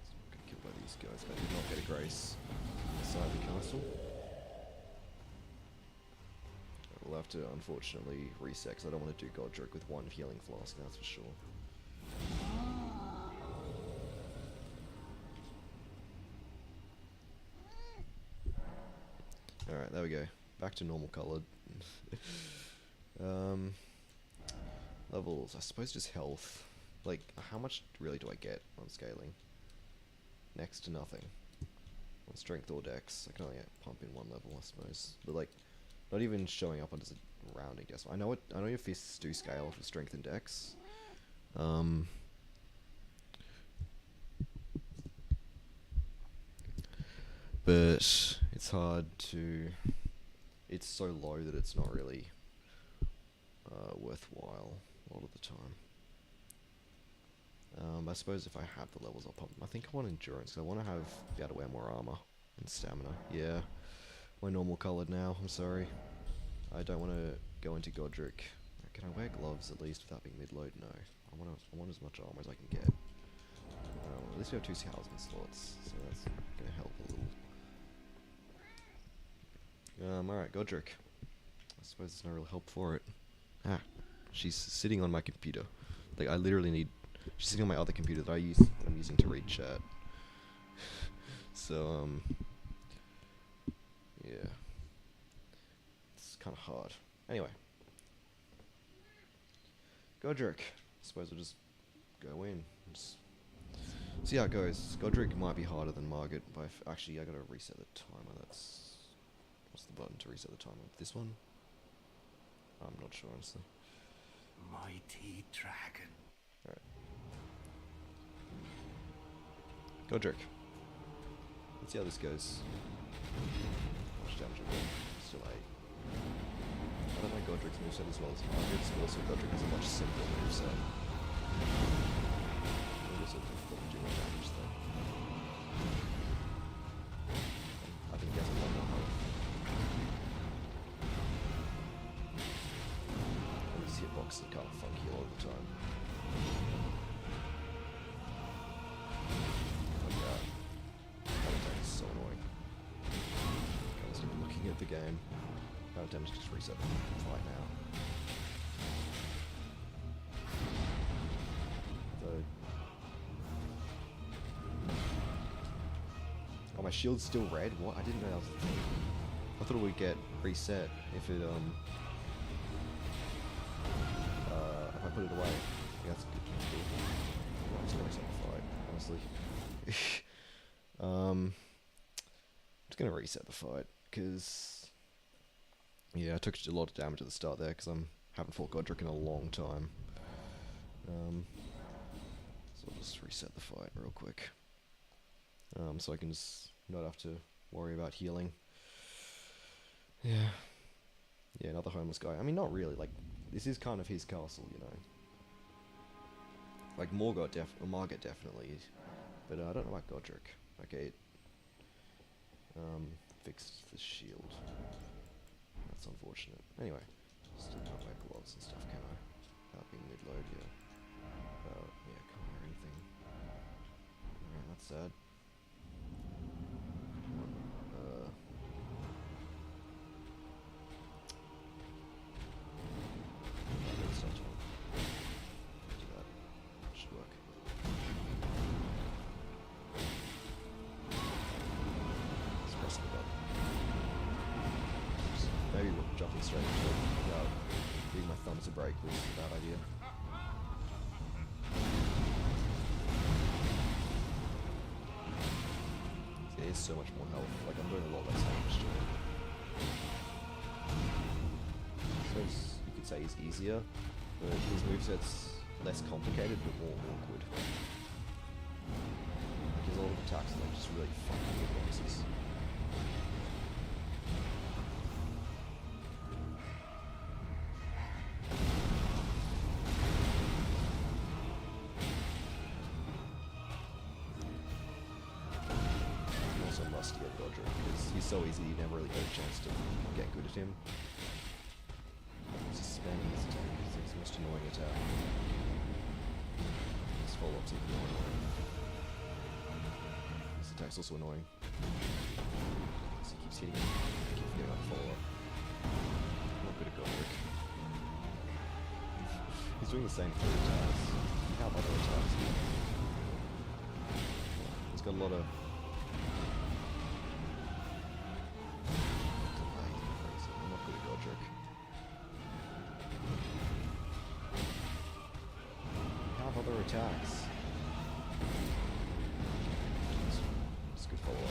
So I'm getting killed by these guys. I did not get a grace inside the castle. We'll have to unfortunately reset because I don't want to do Godric with one healing flask, that's for sure. Alright, there we go. Back to normal coloured. Levels, I suppose just health. Like, how much really do I get on scaling? Next to nothing. On strength or dex, I can only pump in one level, I suppose. But like, not even showing up as a rounding decimal. I know your fists do scale for strength and dex. But it's hard to... It's so low that it's not really worthwhile a lot of the time. I suppose if I have the levels, I'll pump them. I think I want endurance, because I want to be able to wear more armor and stamina. Yeah, we're normal colored now, I'm sorry. I don't want to go into Godric. Can I wear gloves at least without being mid-load? No. I want as much armor as I can get. At least we have 2 Talisman slots, so that's going to help a little. Alright, Godric. I suppose there's no real help for it. Ah, she's sitting on my computer. Like, I literally need... She's sitting on my other computer that I'm using to read chat. So, yeah. It's kind of hard. Anyway. Godric. I suppose we'll just go in. Just see how it goes. Godric might be harder than Margit, but actually I gotta reset the timer. What's the button to reset the timer? This one? I'm not sure, honestly. Mighty dragon. Alright. Godric. Let's see how this goes. How much damage I got? Still 8. I don't know Godric's moveset as well as Margit's, but also Godric has a much simpler moveset. I guess it'll probably do more damage though. I think he has a lot more health. And his hitboxes are kind of funky all the time. So annoying. I was even looking at the game. How damage just reset right now. Though shield's still red? What? I didn't know that was a thing. I thought it would get reset if it, if I put it away. Yeah, that's good. That's cool. Well, I'm just gonna reset the fight, honestly. I'm just gonna reset the fight, because... Yeah, I took a lot of damage at the start there, because I haven't fought Godric in a long time. So I'll just reset the fight real quick. So I can just not have to worry about healing. Yeah. Yeah, another homeless guy. I mean, not really, like, this is kind of his castle, you know. Like, Margit definitely, but I don't know about Godric. Okay, fixed the shield. That's unfortunate. Anyway, still can't wear gloves and stuff, can I? Without being mid-load, yeah. Yeah, can't wear anything. Alright, that's sad. Let's start on. Do that. Should work. Just press the button. Maybe jumping straight into it without giving my thumbs a break was a bad idea. There is so much more health, like I'm doing a lot less damage to it. So you could say he's easier, but his moveset's less complicated but more awkward. Like there's a lot of attacks that are just really fucking hitboxes. To get Godric, because he's so easy you never really get a chance to get good at him. He's just spamming his attack, it's the most annoying attack. His follow-up's even more annoying. This attack's also annoying. So he keeps hitting him, I keep forgetting about the follow-up. I'm not good at Godric. He's doing the same 3 attacks. You have other attacks. He's got a lot of other attacks. It's a good follow-up.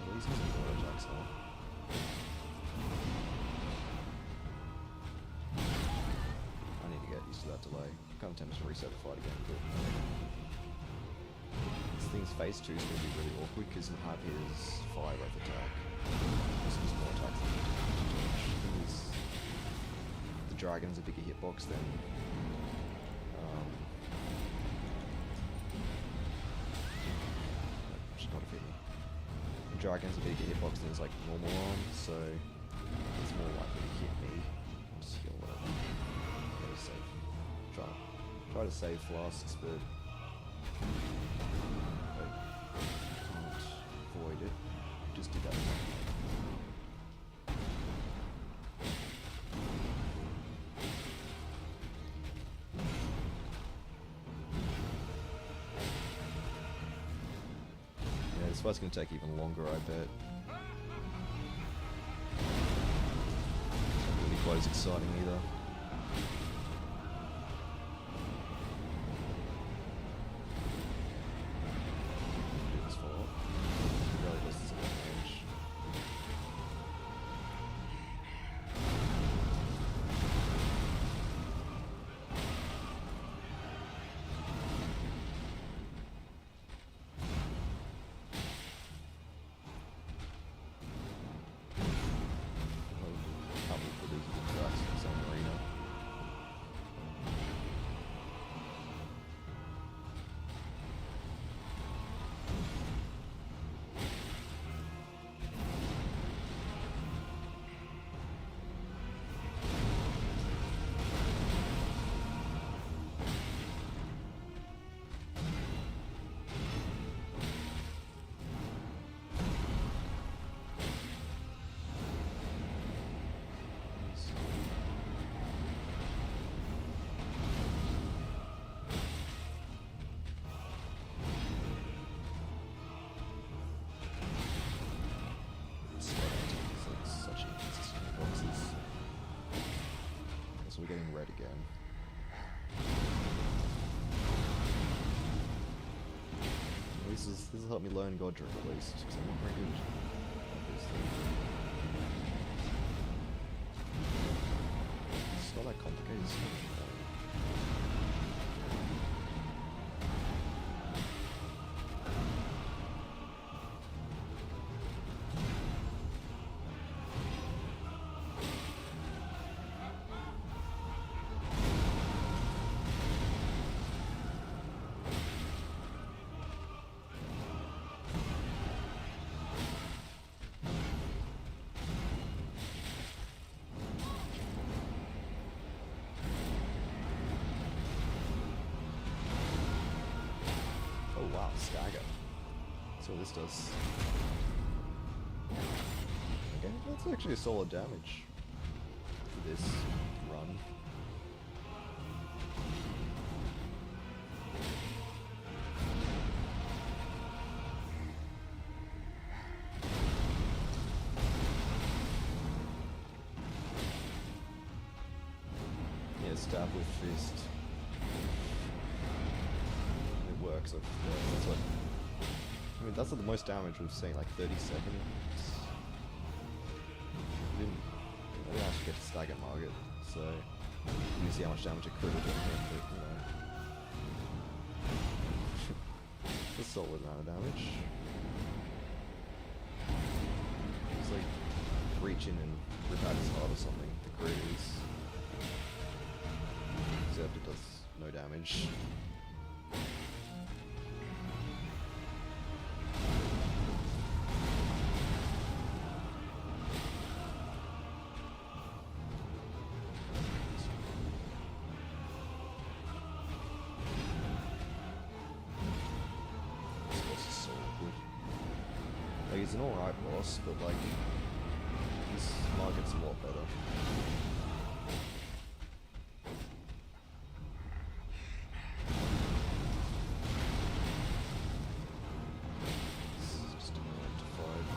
Well, he's using more attacks now. I need to get used to that delay. I'm kind of tempted to reset the fight again, but this thing's phase 2 is going to be really awkward because he'll have his fire breath attack. Just more attacks than the dragon's a bigger hitbox than should not have hit me. The dragon's a bigger hitbox than his like normal arm, so it's more likely to hit me. I'll just heal whatever. Get a save. Try to save flasks, but I can't avoid it. Just did that. This fight's gonna take even longer, I bet. It's not gonna be quite as exciting either. Do this follow-up. Really, this is a long range. Arena. we're getting red again. This will help me learn Godric at least, because I'm not very good at this thing. It's not that complicated, it's not wow, stagger. That's what this does. Okay, that's actually a solid damage for this run. Yeah, stab with fist. Works. That's what. I mean, that's the most damage we've seen. Like 30 seconds. We didn't actually get to stagger Margaret, so you see how much damage a crit will do. But you know, it's a solid amount of damage. It's like reach in and rip out his heart or something. The crit is. Except it does no damage. Like, he's an alright boss, but like, this Margaret's a lot better. It's just annoying to fight.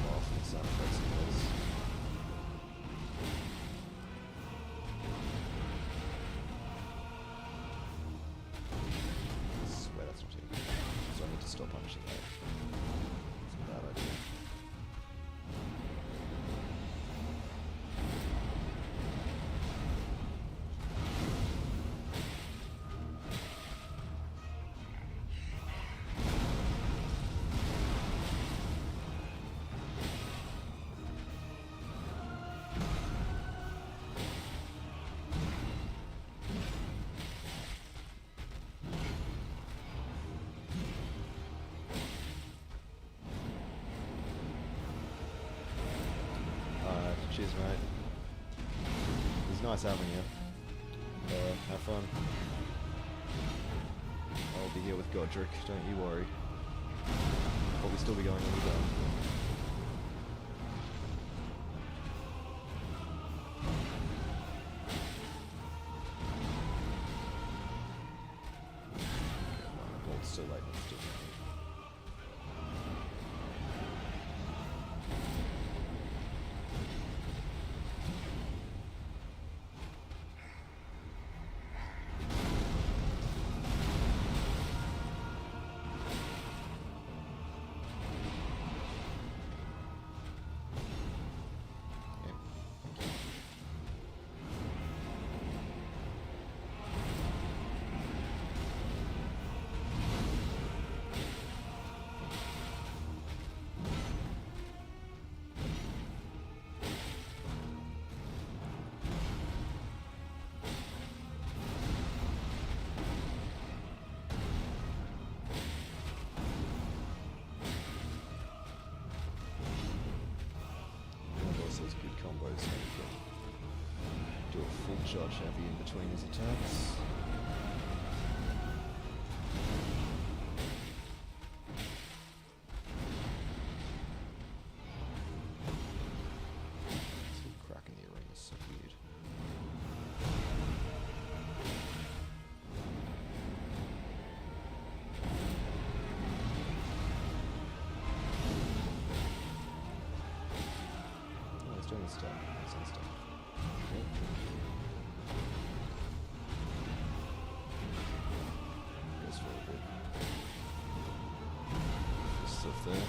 Laughing sound effects and noise. Stop punishing that. It's a bad idea. Cheers, mate. It's nice having you. Have fun. I'll be here with Godric, don't you worry. Probably still be going when we're done. Well, it's still late, but still. Those good combos when you can do a full charge heavy in between his attacks. Crack in the arena is so weird. doing this stuff. This and stuff. Yep. Goes for a bit. Stuff there.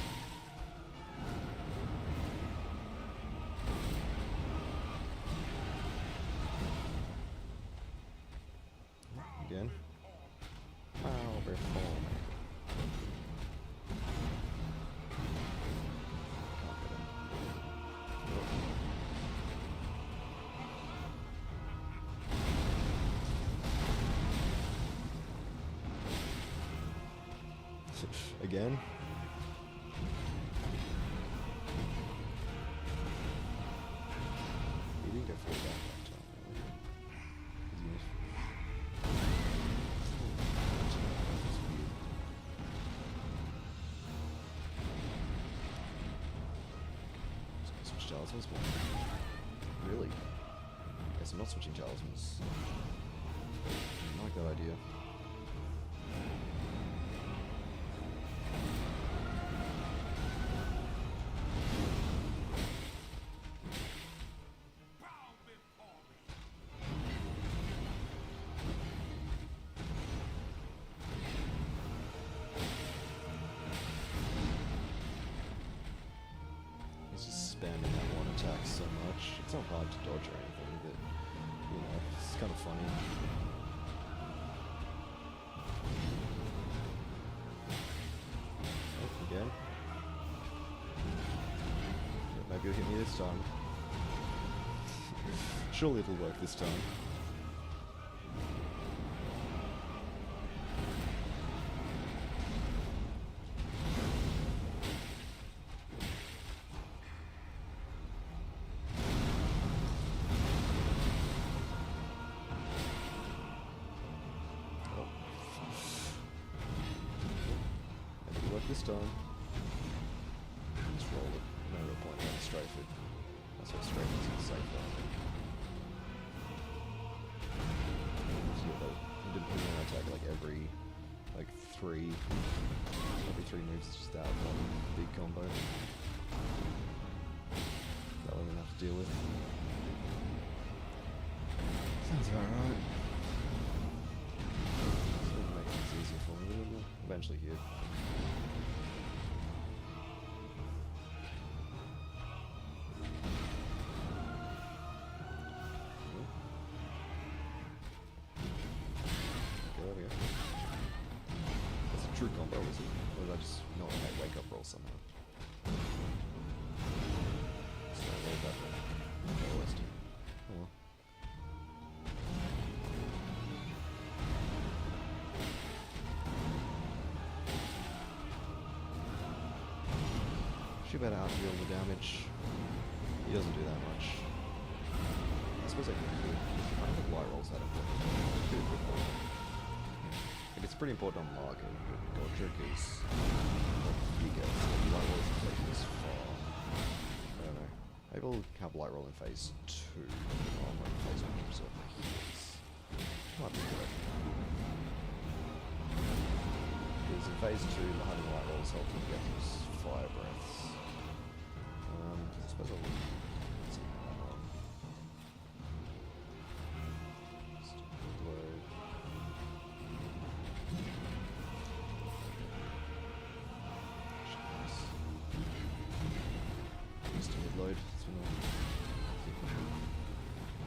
Again. Bow before me. Can't get him. Again. He didn't get full back that time, really. Switch talismans? Really? Guess I'm not switching talismans. I like that idea. He's just spamming that one attack so much. It's not hard to dodge or anything, but, you know, it's kind of funny. Oh, again. Maybe it'll hit me this time. Surely it'll work this time. This time. Just roll it. No real point in strafe it. That's what strafe is safe, I think. So yeah, he didn't put an attack like every three moves. It's just that one big combo. That one I'm gonna have to deal with. Sounds about right. It's gonna make things easier for me. We'll eventually hit. True combo, was it? Or did I just not make wake up roll somehow? So I rolled that one. Lowest. Oh well. Should better outdeal the damage. He doesn't do that much. I suppose I could do kind of light rolls out of it. Do a quick one. Like it's pretty important on marking, but dodger is you get light rolls in taking this far. I don't know. Maybe we'll have light roll in phase 2. Oh, I'm in phase 1 to reserve my heals. Might be good. Because in phase 2, having light rolls helps me get those fire breaths. I suppose I'll see that on. Just load. Used to mid-load.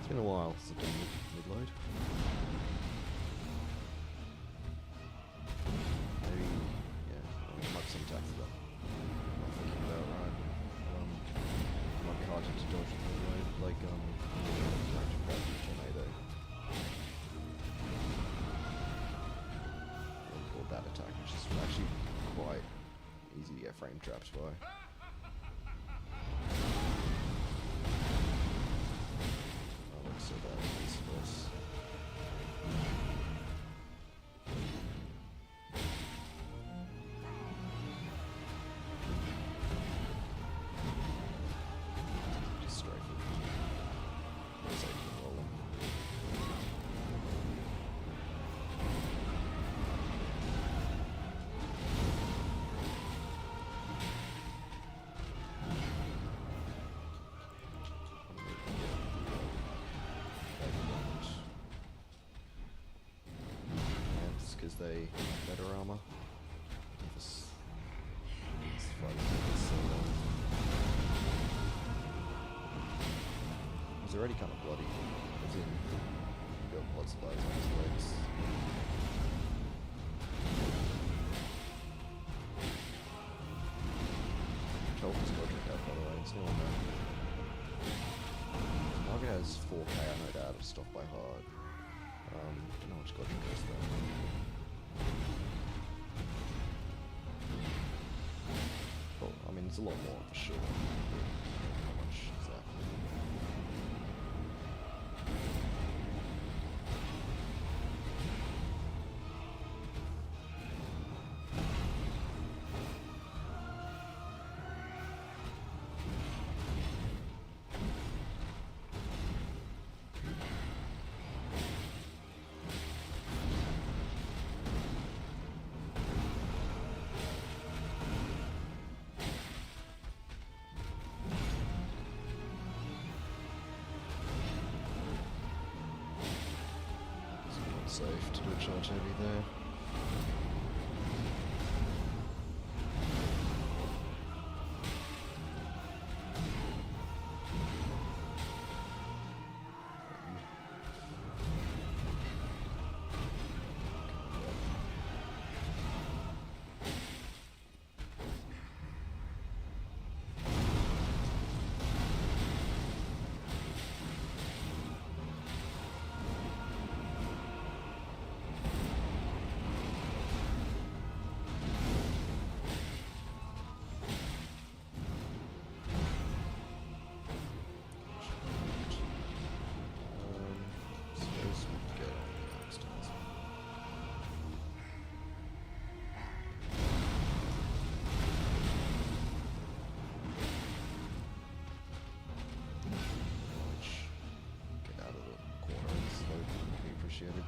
It's been a while since I've done mid-load. Maybe, yeah, I'll mark some attacks though. I'm thinking about right. It might be hard to dodge with mid-load, like Action Gravity Tornado. Or that attack, which is actually quite easy to get frame traps by. So bad at this boss. Just strafe it. Looks like you can roll them. a better armor. This fight is so long. He's already kind of bloody, as in, he's got blood splatters on his legs. Health is Godric out, by the way, it's no one there. Margaret has 4k, I know that, it's stopped by hard. Don't know which Godric has though. Well, I mean, it's a lot more for sure. How much exactly? Safe to do a charge heavy there. Suppose we get on the Axtons. Get out of the corner and slow would be appreciated.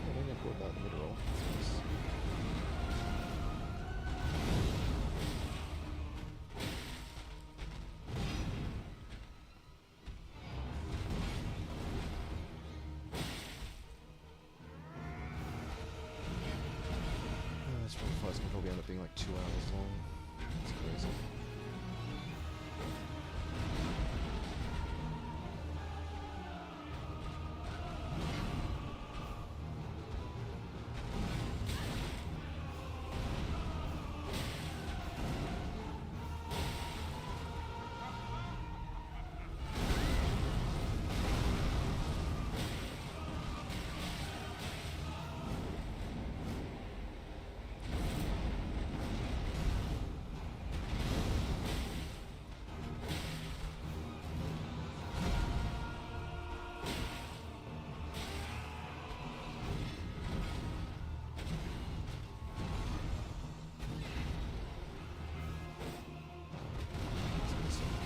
I think I caught that in the mid-roll. That's nice. This fight's gonna probably end up being like 2 hours long. It's crazy.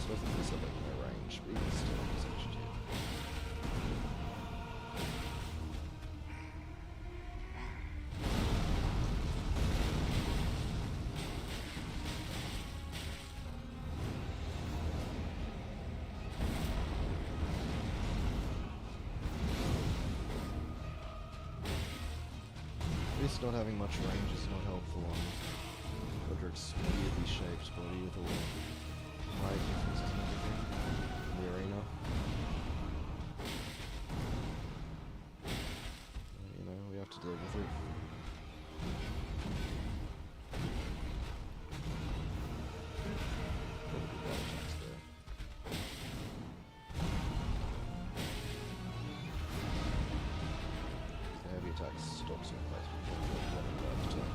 This is a bit more range, but even still, it's actually at least not having much range is not helpful on Godric's weirdly shaped body with all the height differences and everything in the arena. You know, we have to deal with it. Probably bad attacks there. The heavy attacks stops in place before we get one bad attack.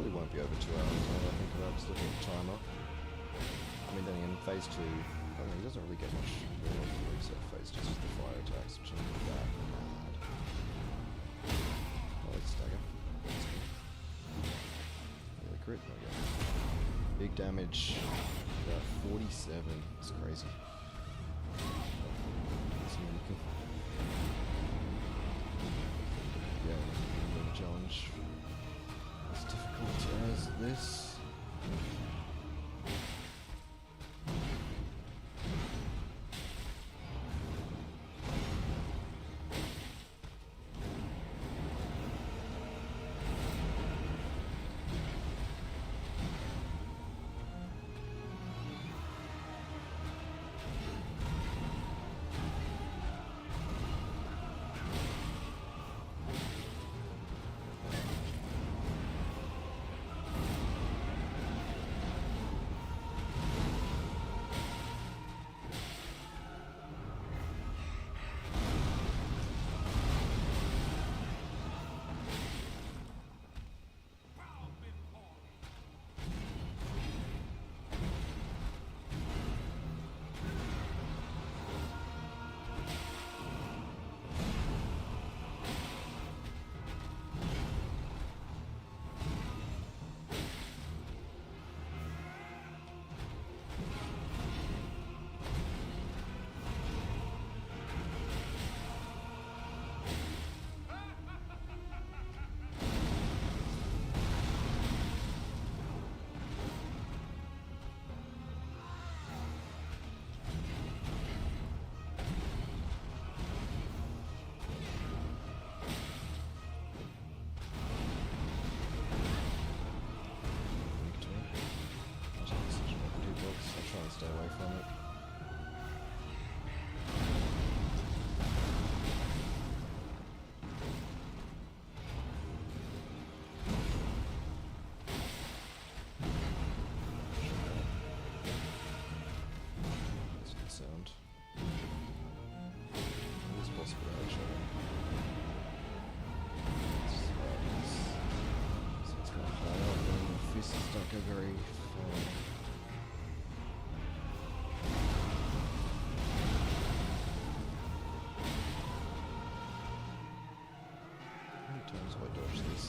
probably won't be over 2 hours now that I think about just looking at the timer. I mean, then again, phase 2, I mean, he doesn't really get much more of the reset phase, just the fire attacks, which ain't that mad. Oh, it's stagger. That's good. Really crit, okay. Big damage, about 47, it's crazy. That's unique. Yeah, the challenge as difficult as this. Stay away from it. That's a good sound. It's possible actually. So it's kind of high up and the fists don't go very far. Times have I dodged this?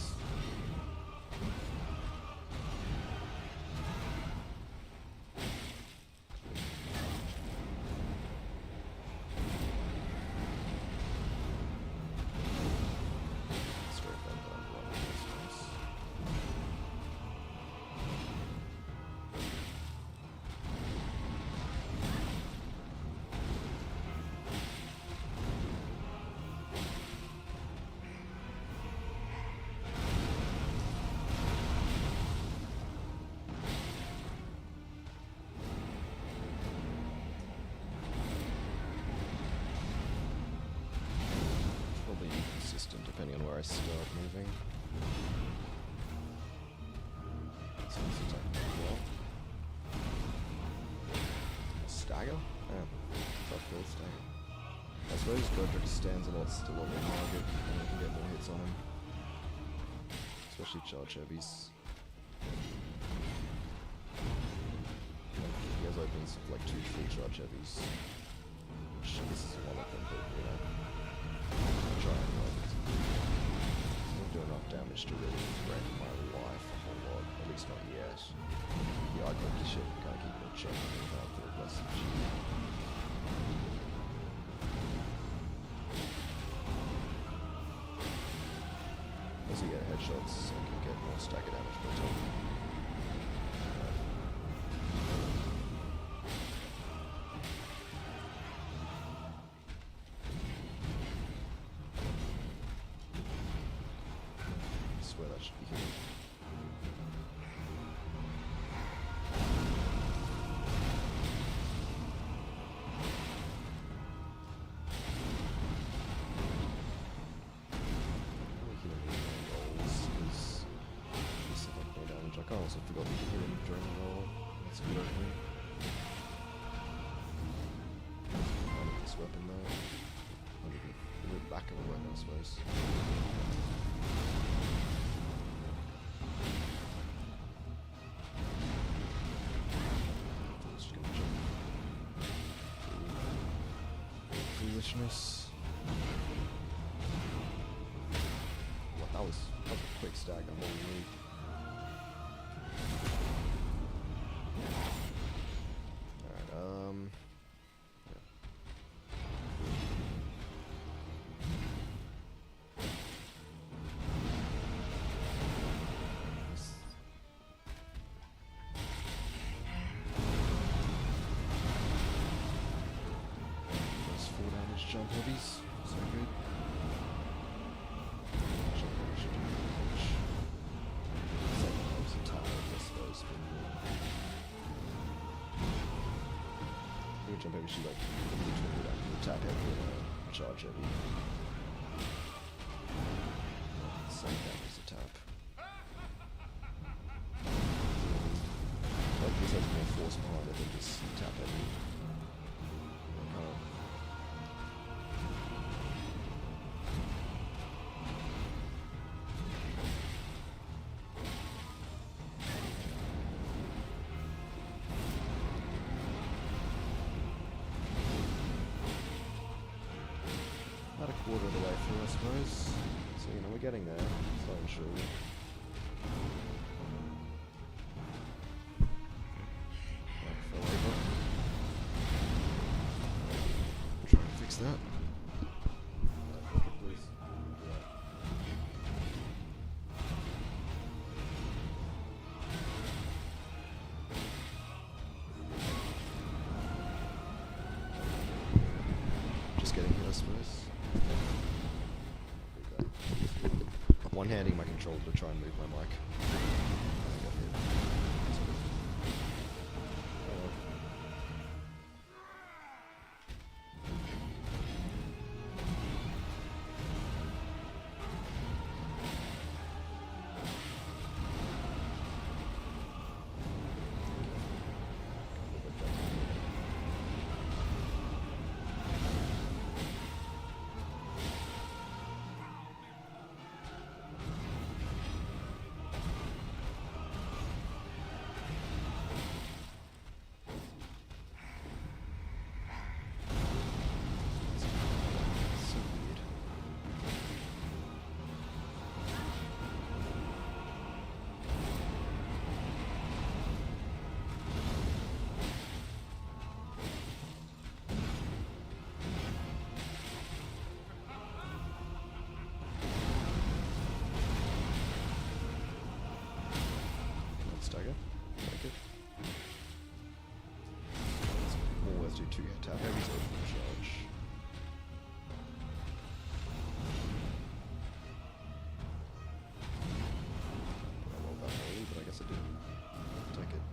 Straight down the line this times. Probably inconsistent depending on where I start moving. So this attack as well. Stagger? Yeah. Tough build stagger. I suppose Godric stands a lot still on the target and we can get more hits on him. Especially charge heavies. He has opens like 2 full charge heavies. Which this is one of them, but you know. Try and do enough damage to really wreck my life a whole lot, at least not yet. Yeah, I got this shit, can't keep it in check without the message. As you get headshots, so you can get more stagger damage per turn. Swear that should be here. I also forgot we could hit him during the roll. That's a good opening. I like this weapon though. I'll give it a bit back of a weapon, I suppose. glitchiness. What, that was a quick stagger, holy. Alright, those 4 damage jump heavies, so good. Jump heavy should do damage. Second helps attack, I suppose, but jump heavy should like between attack heavy and charge heavy. Same damage to tap. Like this has more force behind it than just tap heavy. About a quarter of the way through, I suppose. So, you know, we're getting there. Slowly, surely. Right, fell over. Try and fix that. Please. Just getting hit, I suppose. One-handing my controller to try and move my mic. I got hit. Oh. So weird. Stagger. Take it. It's more worth do 2 hit tap heavies or full charge. I rolled that early, but I guess I didn't. Take it.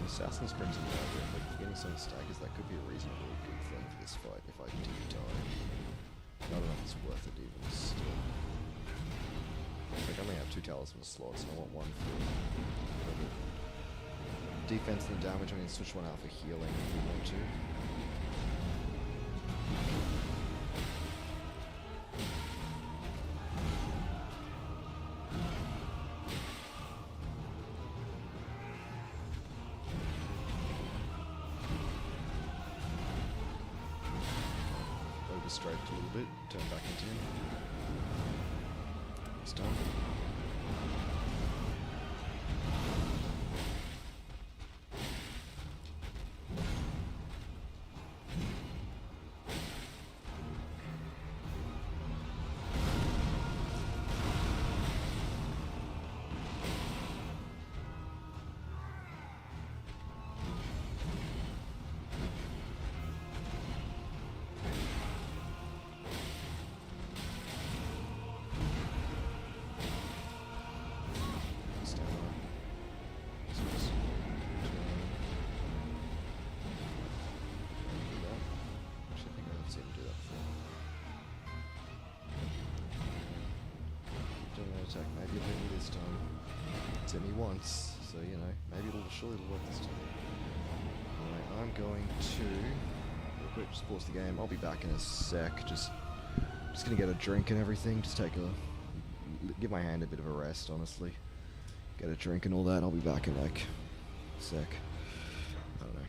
Assassin's Crimson Dagger, if like getting some staggers, that could be a reasonably good thing for this fight if I continue dying. I don't know if it's worth it even still. Like I only have 2 talisman slots and I want one for defense and damage. I mean, switch one out for healing if we want to. Straight a little bit, turn back into him. It's done. Attack. Maybe it'll hit me this time. It's hit me once, so you know, maybe surely it'll work this time. Alright, I'm going to real quick just pause the game. I'll be back in a sec. Just gonna get a drink and everything. Just give my hand a bit of a rest, honestly. get a drink and all that. I'll be back in like a sec. I don't know.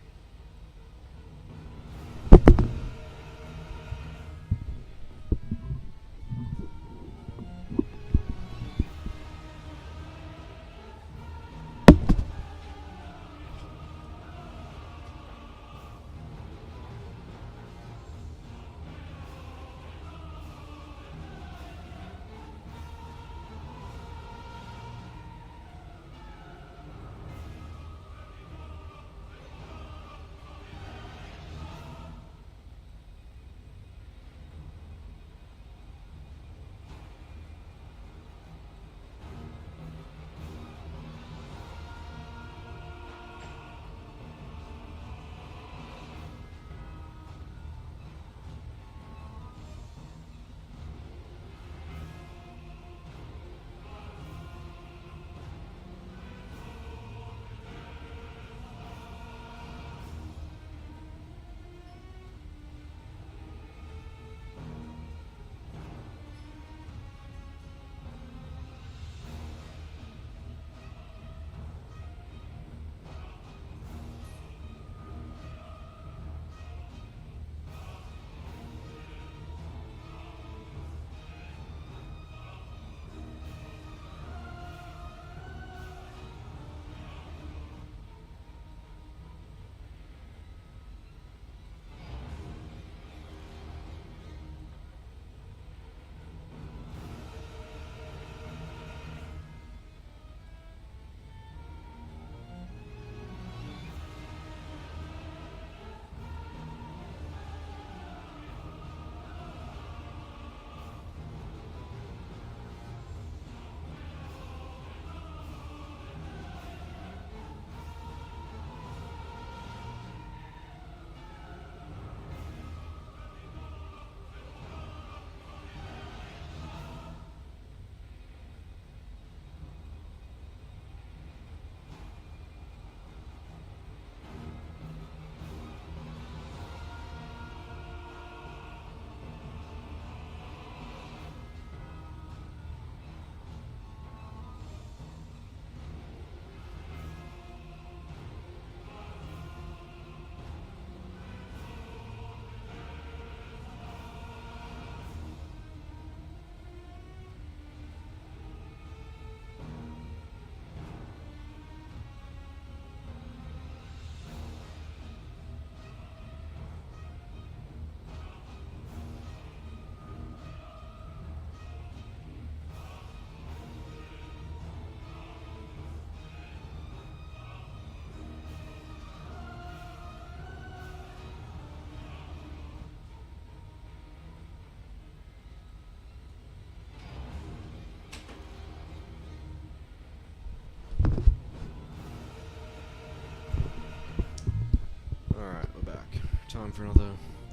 Alright, we're back. Time for another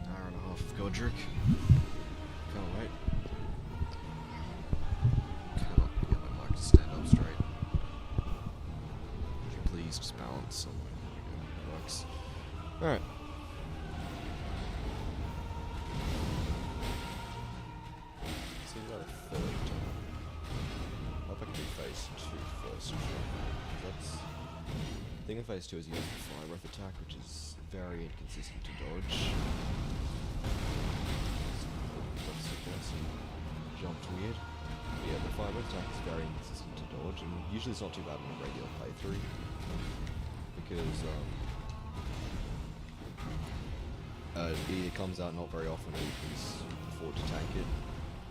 hour and a half of Godric. Can't wait. Cannot get my mic to stand up straight. Would you please just balance somewhere? There we go. It works. Alright. So we got a third time. I'll have to do phase 2 first. That's... The thing in phase 2 is you have the fire breath attack, which is very inconsistent to dodge. Jumped weird. But yeah, the fire breath attack is very inconsistent to dodge, and usually it's not too bad in a regular playthrough. Because, it comes out not very often, and you can afford to tank it.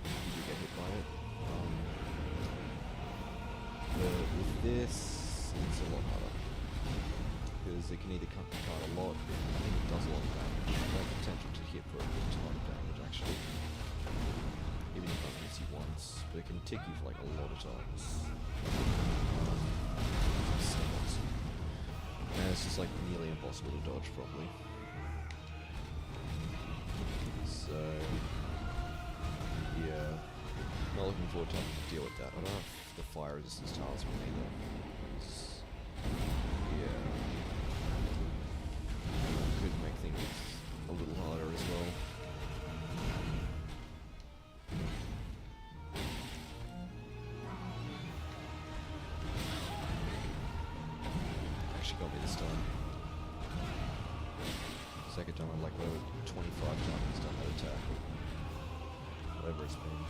You do get hit by it. But with this, it's a lot harder. Because it can either cut a lot, I think it does a lot of damage. It has the potential to hit for a good ton of damage actually. Even if it hits you once, but it can tick you for like a lot of times. So awesome. And it's just like nearly impossible to dodge properly. So yeah, not looking forward to having to deal with that. I don't have the fire resistance talisman either. Yeah. Could make things a little harder as well. got me this time. Second time I'm like, well, 25 times he's done that attack. Whatever it's been.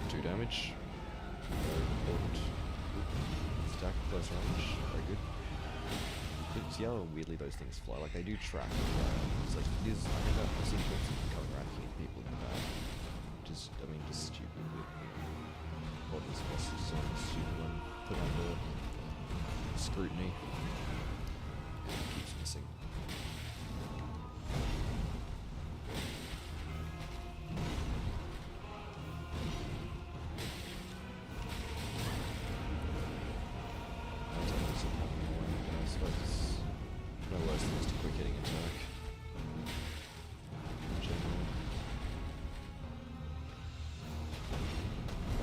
2 damage. Very important. Stack close range. Very good. See how weirdly those things fly? Like they do track. It's like it is. I think I've seen books of coming around hitting people in the back. Just, I mean, just stupid. What this boss is so stupid when put under scrutiny. Keeps missing. No worse than just a quick hitting attack. In general.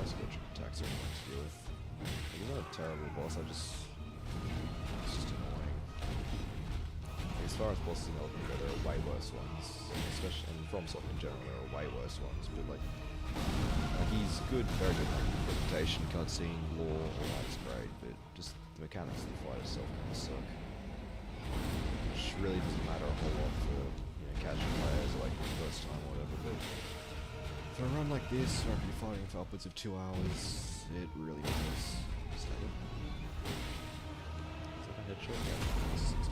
Psychotric attacks are annoying to deal with. Like, he's not a terrible boss, it's just annoying. Like, as far as bosses in Elden go, there are way worse ones. Especially, and FromSoft in general, there are way worse ones, but like he's good, very good like reputation, cutscene, lore, all that is great, but just the mechanics of the fight itself kind of suck. Which really doesn't matter a whole lot for, you know, casual players or like the first time or whatever, but for a run like this, where I could be fighting for upwards of 2 hours, it really matters. Is that a headshot? Yeah, 60.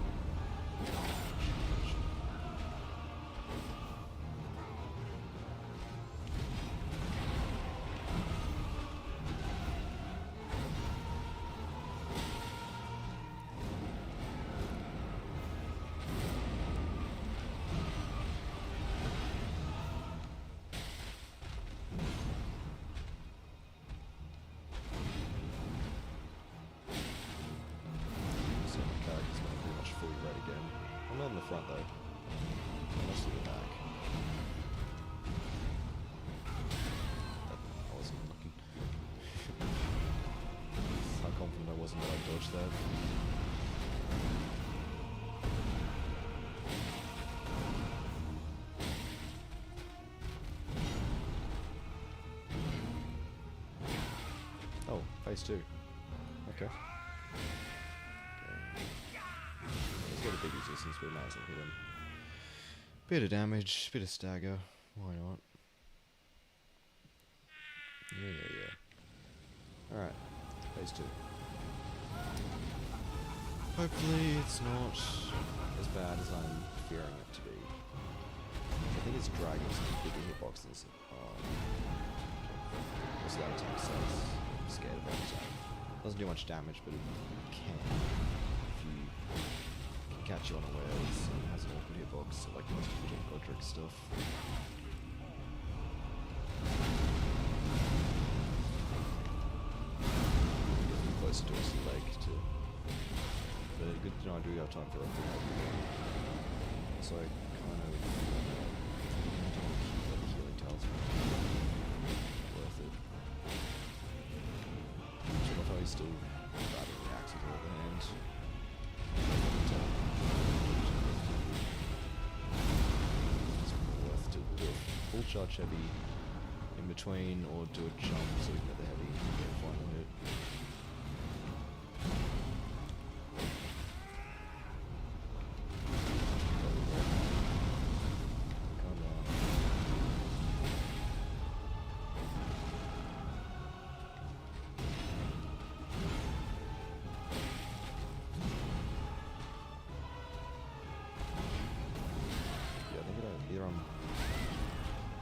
I'm not in the front though. Most of the back. I wasn't looking. How confident I wasn't that I dodged that. Oh, phase 2. Okay. He's got a big resistance, but we might as well hit him. Bit of damage, bit of stagger, why not? Yeah. Alright, phase 2. Hopefully it's not as bad as I'm fearing it to be. I think it's dragons with bigger hitboxes. What's that attack says? I'm scared of that attack. Doesn't do much damage, but it can. If you catch you unawares and has an awkward hitbox, like most of the Godric stuff. Getting closer towards the lake too. But good to know I do have time for everything. So I kind of don't keep like the healing talisman. Worth it. So I thought he's still grabbing the axe with all the hands. Full charge heavy in between, or do a jump so we can get the heavy and get a final hit. Come on. Yeah, I think either I'm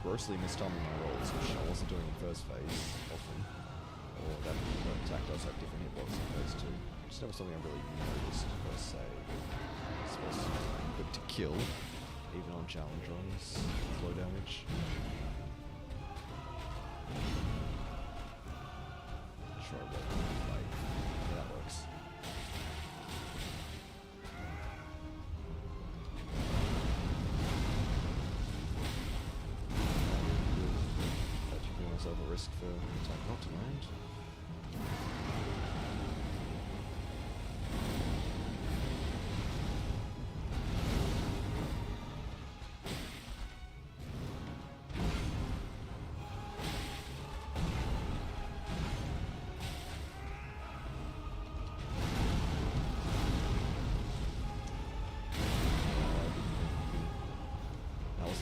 grossly mistiming my rolls, which I wasn't doing in first phase often, or that attack does have different hitboxes in phase 2. It's never something I really noticed per se. It's supposed to be quick to kill, even on challenge runs, with low damage. Sure, but like, yeah, that works. Myself a risk for attack not to land.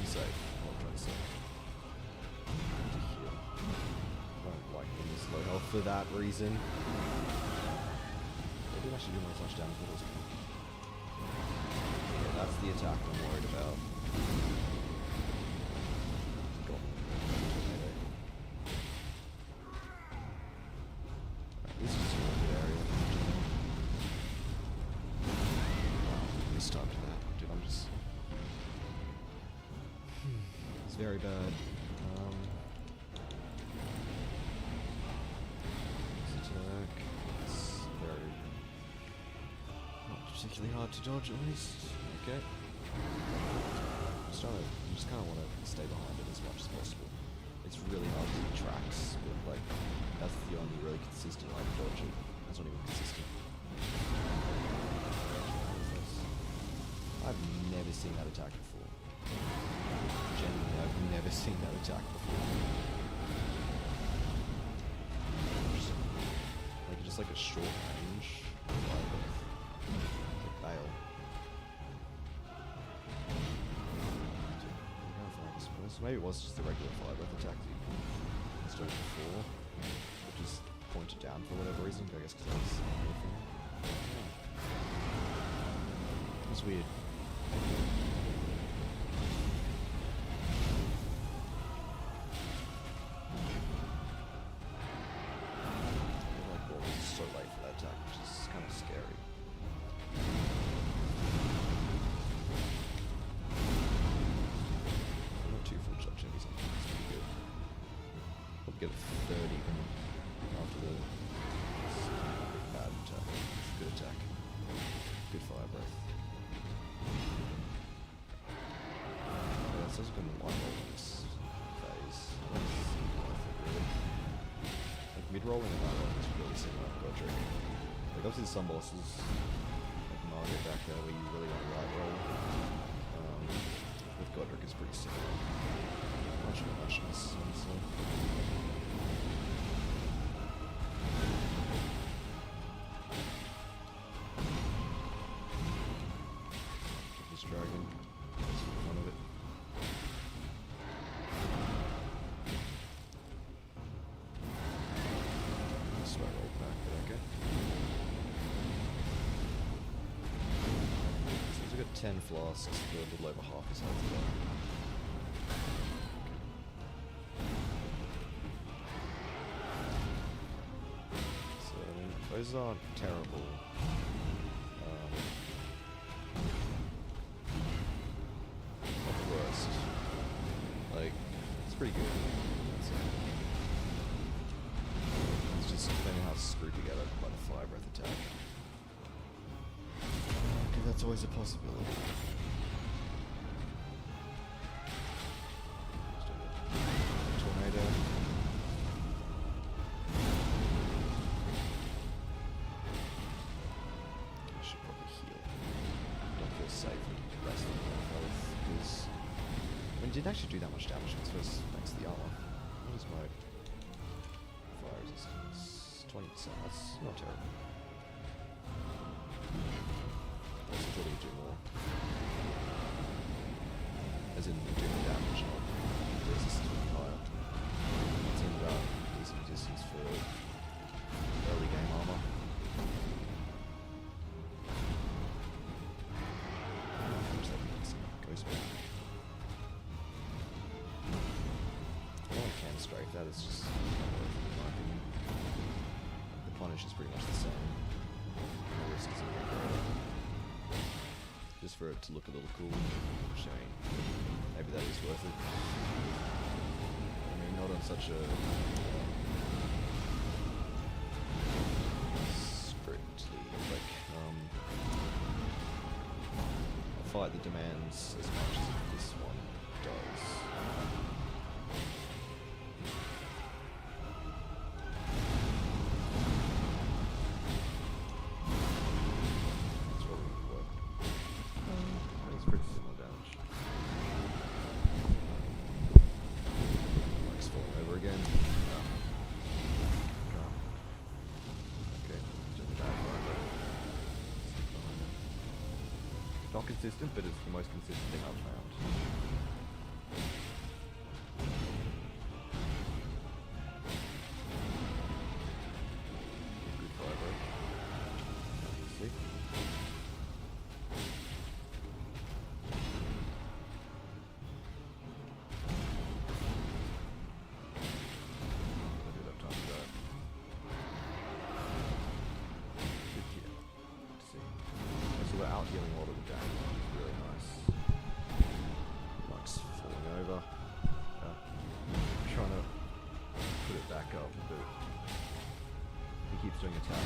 safe. What I'm trying to say. I need to heal. I don't like being this low health for that reason. They did actually do my touch damage, but it was cool. Yeah, that's the attack I'm worried about. Got tornado. Alright, this is just a really good area. Wow, mistimed that. Dude, I'm just... It's very bad. This attack. It's very... not particularly hard to dodge, at least. Okay. You just kind of want to stay behind it as much as possible. It's really hard to do tracks, but like, that's the only really consistent way to dodge it. That's not even consistent. What is this? I've never seen that attack before. Genuinely, I've never seen that attack before. Just like a short range. Like bail. So maybe it was just the regular fire breath attack that you was doing before, but just pointed down for whatever reason. I guess because I was anything. It's weird. Like what was so late for that attack, which is kind of scary. Get a 30 after the bad attack. Good attack. Good fire breath. Yeah, it's also been one roll in this phase. Really. Like mid-rolling and that roll is really similar to Godric. Like obviously there's some bosses, like Mario back there, where you really want to right roll. With Godric it's pretty similar. Much more muchness, honestly. This dragon, that's the fun of it. Slow roll back, but okay. So he's got 10 flasks for a little over half his health there. Those aren't terrible. Not the worst. Like, it's pretty good. It's just depending how it's screwed together by the fire breath attack. Okay, that's always a possibility. Tornado. Didn't actually do that much damage in its first, thanks to the armor. What is my fire resistance? 20%, that's not terrible. I also thought it would do more. As in, do more damage, not the resistance would be higher. It seemed about decent resistance for early game armor. Ghost back. Strafe, that is just not worth it in my opinion. The punish is pretty much the same. The risk is a bit greater. Just for it to look a little cool, which I mean, maybe that is worth it. I mean, not on such a strictly, like, a fight that demands as much as this one does. Not consistent, but it's the most consistent thing I've found. He's doing attack.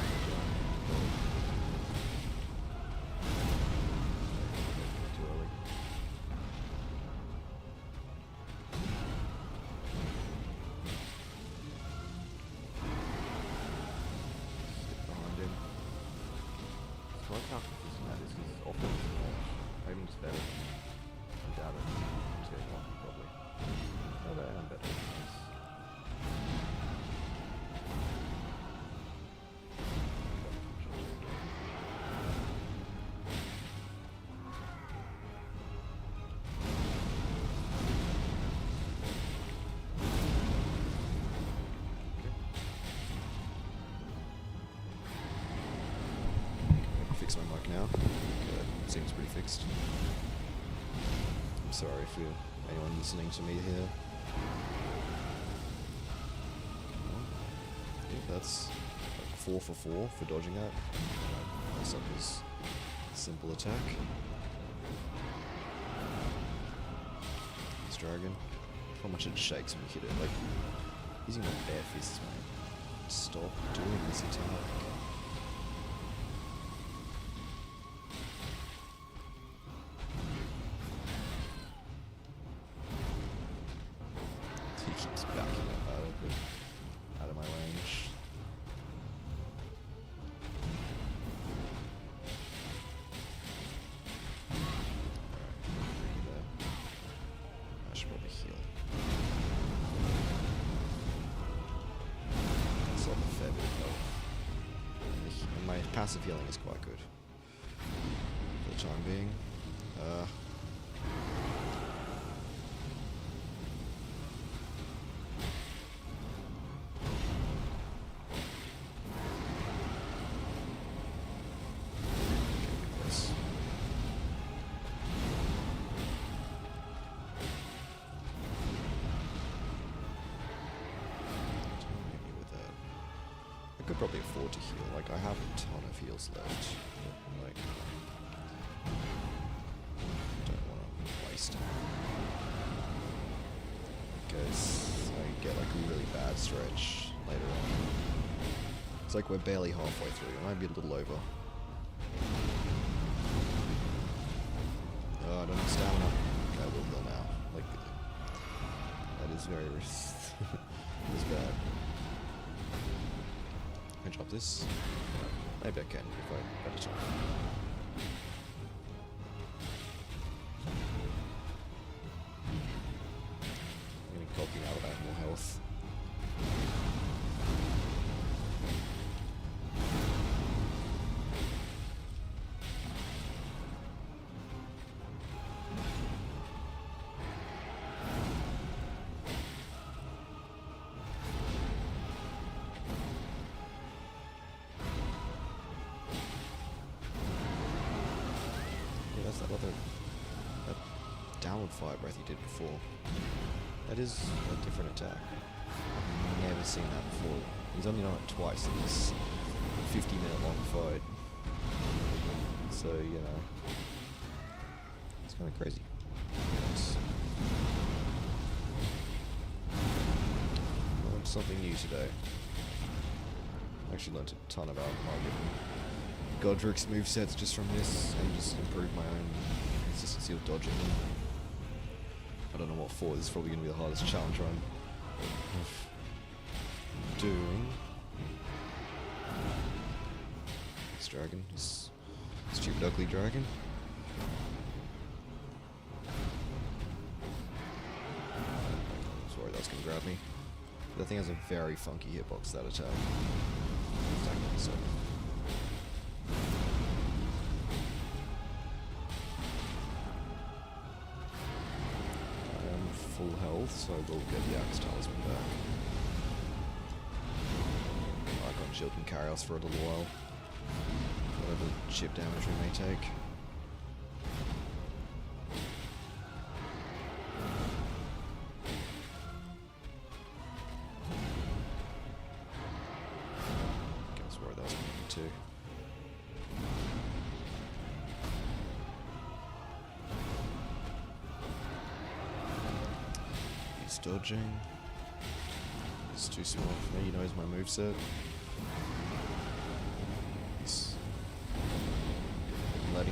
Too early. Get behind him. So I can't consistent at this because offense is not. I'm just better. I doubt it. I'm just getting lucky probably. No, but I am better. Nice. Fix my mic now. Okay, seems pretty fixed. I'm sorry for anyone listening to me here. Yeah, that's like 4 for 4 for dodging that. Mess up his simple attack. This dragon. How much it shakes when you hit it. Like, using my bare fists, man. Stop doing this attack. He keeps backing up out of my range. Alright, there. I should probably heal. That's not a fair bit of health. And my passive healing is quite good. For the time being. I could probably afford to heal. Like, I have a ton of heals left. Like, don't want to waste them. Because I get like a really bad stretch later on. It's like we're barely halfway through. It might be a little over. Oh, I don't have stamina. Okay, I will heal now. Like, that is very that is bad. Can I drop this? Maybe I can if I better time. I'm gonna copy now that I have more health. That downward fire breath he did before. That is a different attack. I've never seen that before. He's only done it twice in this 50-minute long fight. So, you know, it's kind of crazy. I learned something new today. I actually learned a ton about Godric's movesets just from this, and just improved my own consistency of dodging them. I don't know what for. This is probably going to be the hardest challenge run of doing. This dragon, this stupid ugly dragon. Sorry, that's going to grab me. That thing has a very funky hitbox, that attack. Full health, so we'll get the Axe Talisman back. Icon Shield can carry us for a little while. Whatever chip damage we may take. Guess where that was going to be too. Dodging. It's too small for me, he knows my moveset.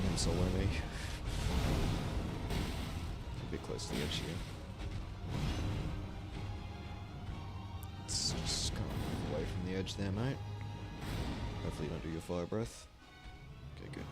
letting him solo me. A bit close to the edge here. Let's just kind of move away from the edge there, mate. Hopefully you don't do your fire breath. Okay, good.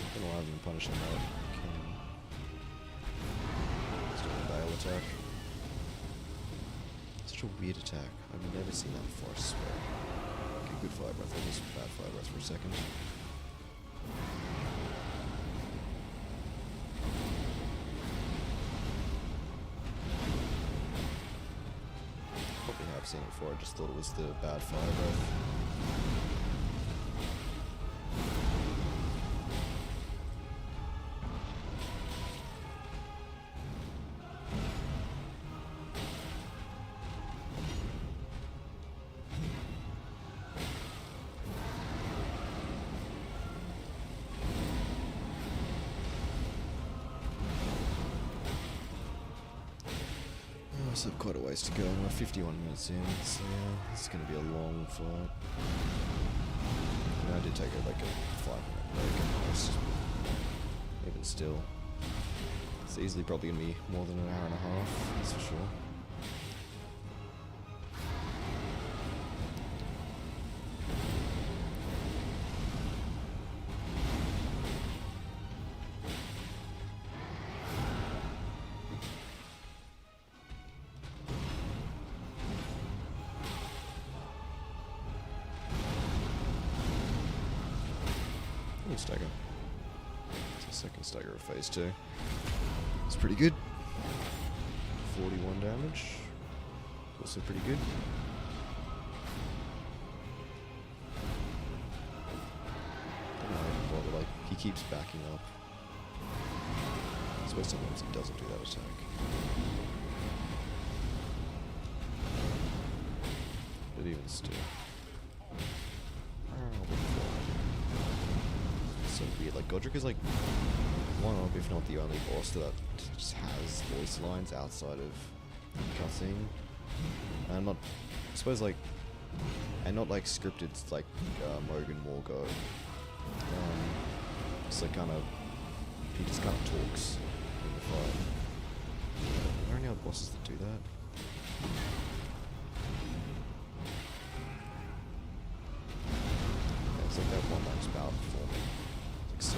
I don't know why I've been punishing that. Let's do a bale attack. Such a weird attack. I've never seen that before, I swear. Okay, good fire breath. I just bad fire breath for a second. Probably have seen it before, I just thought it was the bad fire breath. So quite a ways to go. We're 51 minutes in, so yeah, this is going to be a long fight. I did take like a 5-minute break almost. Even still, it's easily probably going to be more than an hour and a half, that's for sure. Stagger. It's a second stagger of phase 2. It's pretty good. 41 damage. Also pretty good. Don't know why he bother, like, he keeps backing up. I suppose sometimes he doesn't do that attack. But even still. So weird, like Godric is like one of, if not the only boss that just has voice lines outside of cutscene. And not, I suppose like, and not like scripted like Mogan Morgo. Just like kind of, he just kind of talks in the fight. Are there any other bosses that do that? Yeah, it's like that one that was powerful for me. So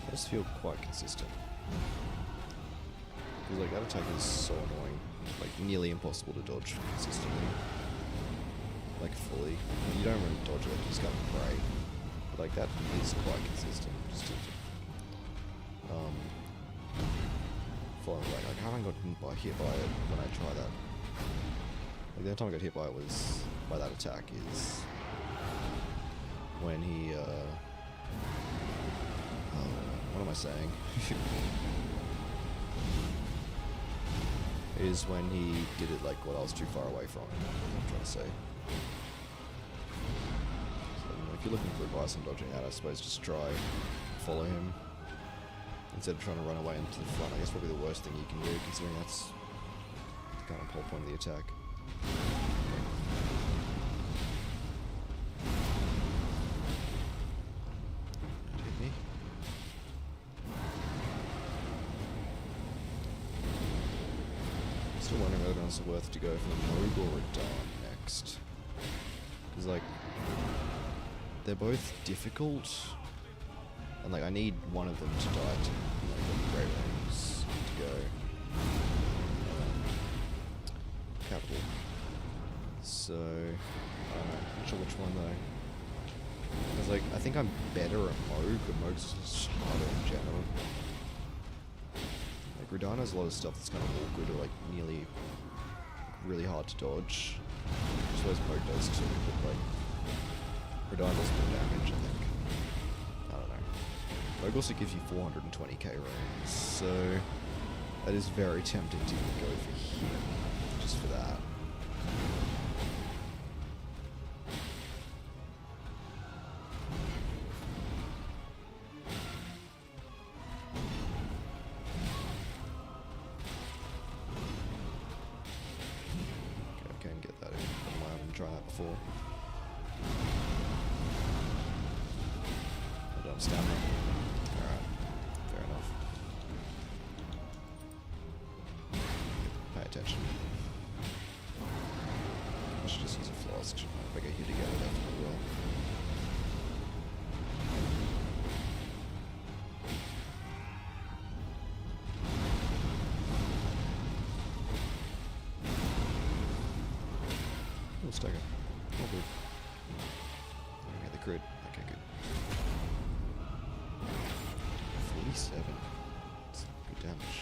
I just feel quite consistent. Because like that attack is so annoying. Like nearly impossible to dodge consistently. Like fully. You don't really dodge it, you just gotta pray. But like that is quite consistent. Just to, following like I haven't gotten hit by it when I try that. Like the only time I got hit by it was by that attack is when he what am I saying? Is when he did it like what I was too far away from. That's what I'm trying to say. So, if you're looking for advice on dodging that, I suppose just try follow him instead of trying to run away into the front. I guess probably the worst thing you can do, considering that's the kind of whole point of the attack. Hit me. Still wondering whether it's worth to go for the Moog or Radahn next. Because, like, they're both difficult, and, like, I need one of them to die to, like, Grey Rings to go. Capital. So, I don't know. Not sure which one, though. Because, like, I think I'm better at Moog, but Moog's just harder in general. Like, Radahn has a lot of stuff that's kind of awkward or, like, nearly really hard to dodge. I suppose Moog does too, but, like, Radahn does more damage, I think. I don't know. Moog also gives you 420k range, so that is very tempting to go for him, just for that. Try that before. I don't stamina. Alright, fair enough. Pay attention. I should just use a flask, shouldn't I? If I get you together, definitely will. Let's take it. All good. I get the crit. Okay, good. 47. That's good damage.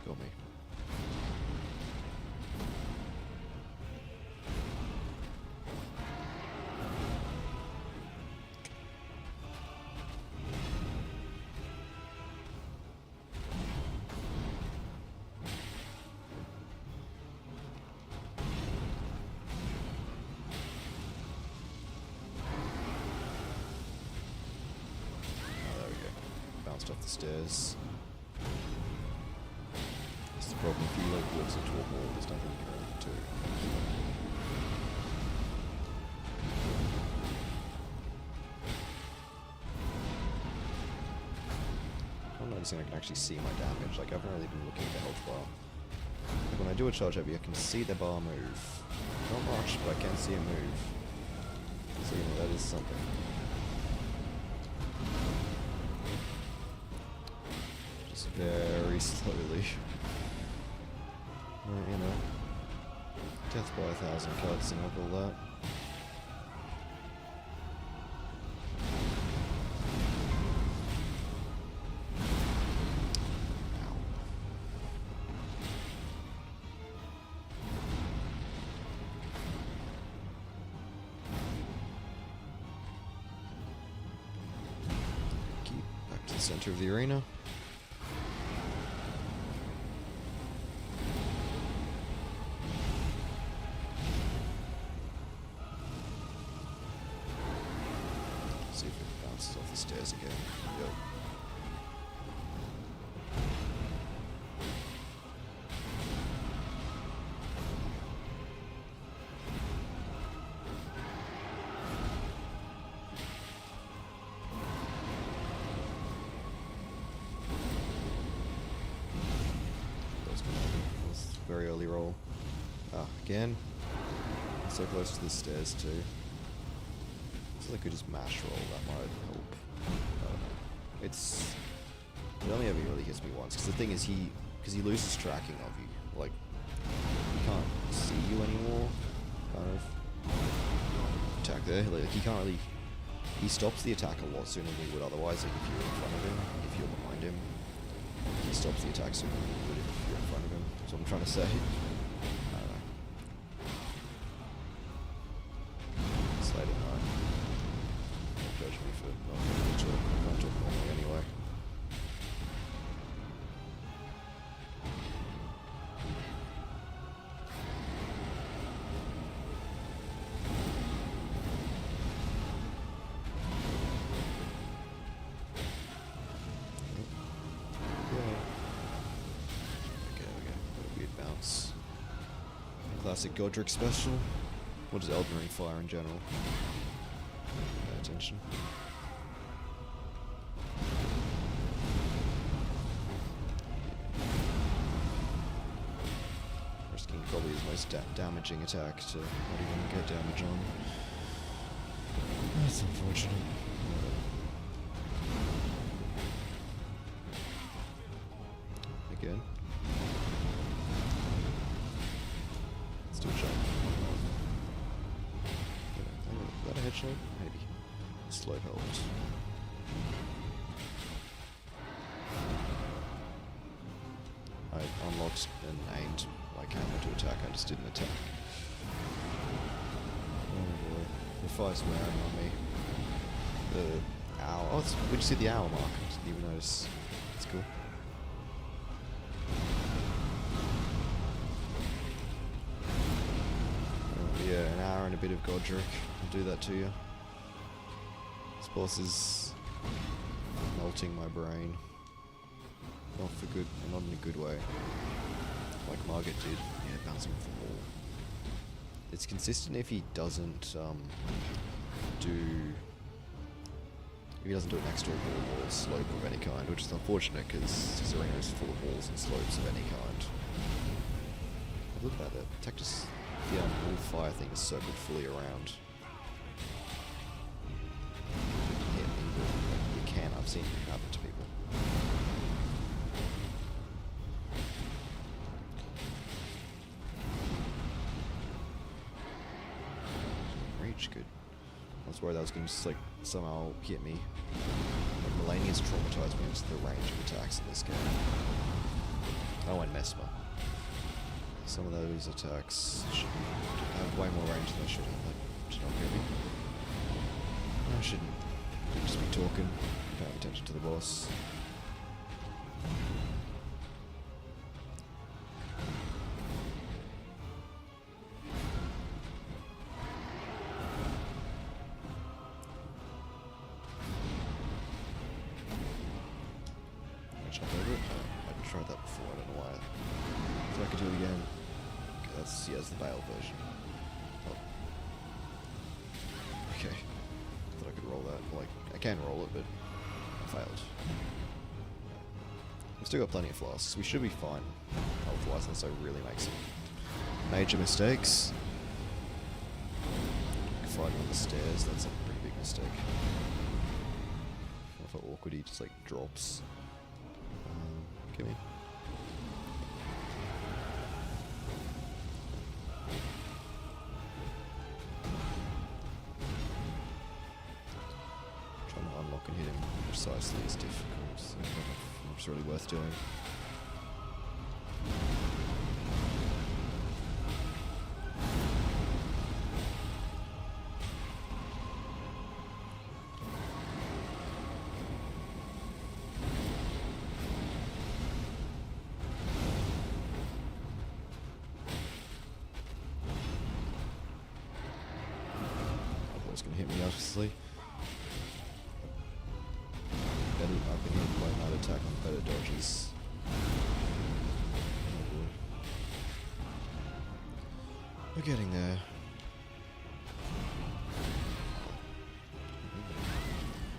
Got me. Oh, there we go. Bounced off the stairs. That's the problem. If you like walks into a wall, there's nothing you can really do. I'm noticing I can actually see my damage. Like, I haven't really been looking at the health bar. Like, when I do a charge heavy, I can see the bar move. Not much, but I can see it move. So, you know, that is something. Just very slowly. You know, death by 1,000 cuts and all that. Ow. Keep back to the center of the arena. See if it bounces off the stairs again. Yep. That was a very early roll. Ah, again. So close to the stairs too. So I could just mash roll, that might help. I don't know. It's... It only ever really hits me once, because the thing is because he loses tracking of you. Like, he can't see you anymore. kind of attack there. Like, he can't really... He stops the attack a lot sooner than he would otherwise, like if you're in front of him, if you're behind him. He stops the attack sooner than he would if you're in front of him. That's what I'm trying to say. I don't know. It's late at night. Don't judge me for not being able to talk. I can't talk normally anyway. Classic Godric special. What does Elden Ring fire in general? Pay attention. Risking probably his most damaging attack to not even get damage on. That's unfortunate. Again. Still shot. Is that a headshot? Maybe. Slow hold. I unlocked and aimed my camera to attack, I just didn't attack. Oh boy. The fire's wearing on me. The hour. Oh, we just hit the hour mark. I didn't even notice. That's cool. Yeah, an hour and a bit of Godric will do that to you. This boss is melting my brain. Not for good, not in a good way. Like Margit did. Yeah, bouncing off the wall. It's consistent if he doesn't do... If he doesn't do it next to a wall or a slope of any kind, which is unfortunate because this arena is full of walls and slopes of any kind. Look at that, Tactus... The wall fire thing is circled fully around. You can hit me, but like, you can. I've seen it happen to people. Reach, good. I was worried that was going to just like somehow hit me. Like, Melania's traumatized me into the range of attacks in this game. Oh, and Mesmer. Some of those attacks should have way more range than they should have. That should not get me. I shouldn't just be talking, paying attention to the boss. I jump over it? I tried that before, I don't know why. So I could do it again. Okay, that's the Veil version. Oh. Okay. Thought I could roll that. Like, I can roll it, but I failed. We've still got plenty of flasks. We should be fine health-wise unless I really make some major mistakes. Fighting on the stairs, that's a pretty big mistake. If awkward, he just like drops. Give me. Trying to unlock and hit him precisely is difficult. So I don't know if it's really worth doing. Gonna hit me obviously. I've been hitting my night attack on better dodges. Oh boy. We're getting there.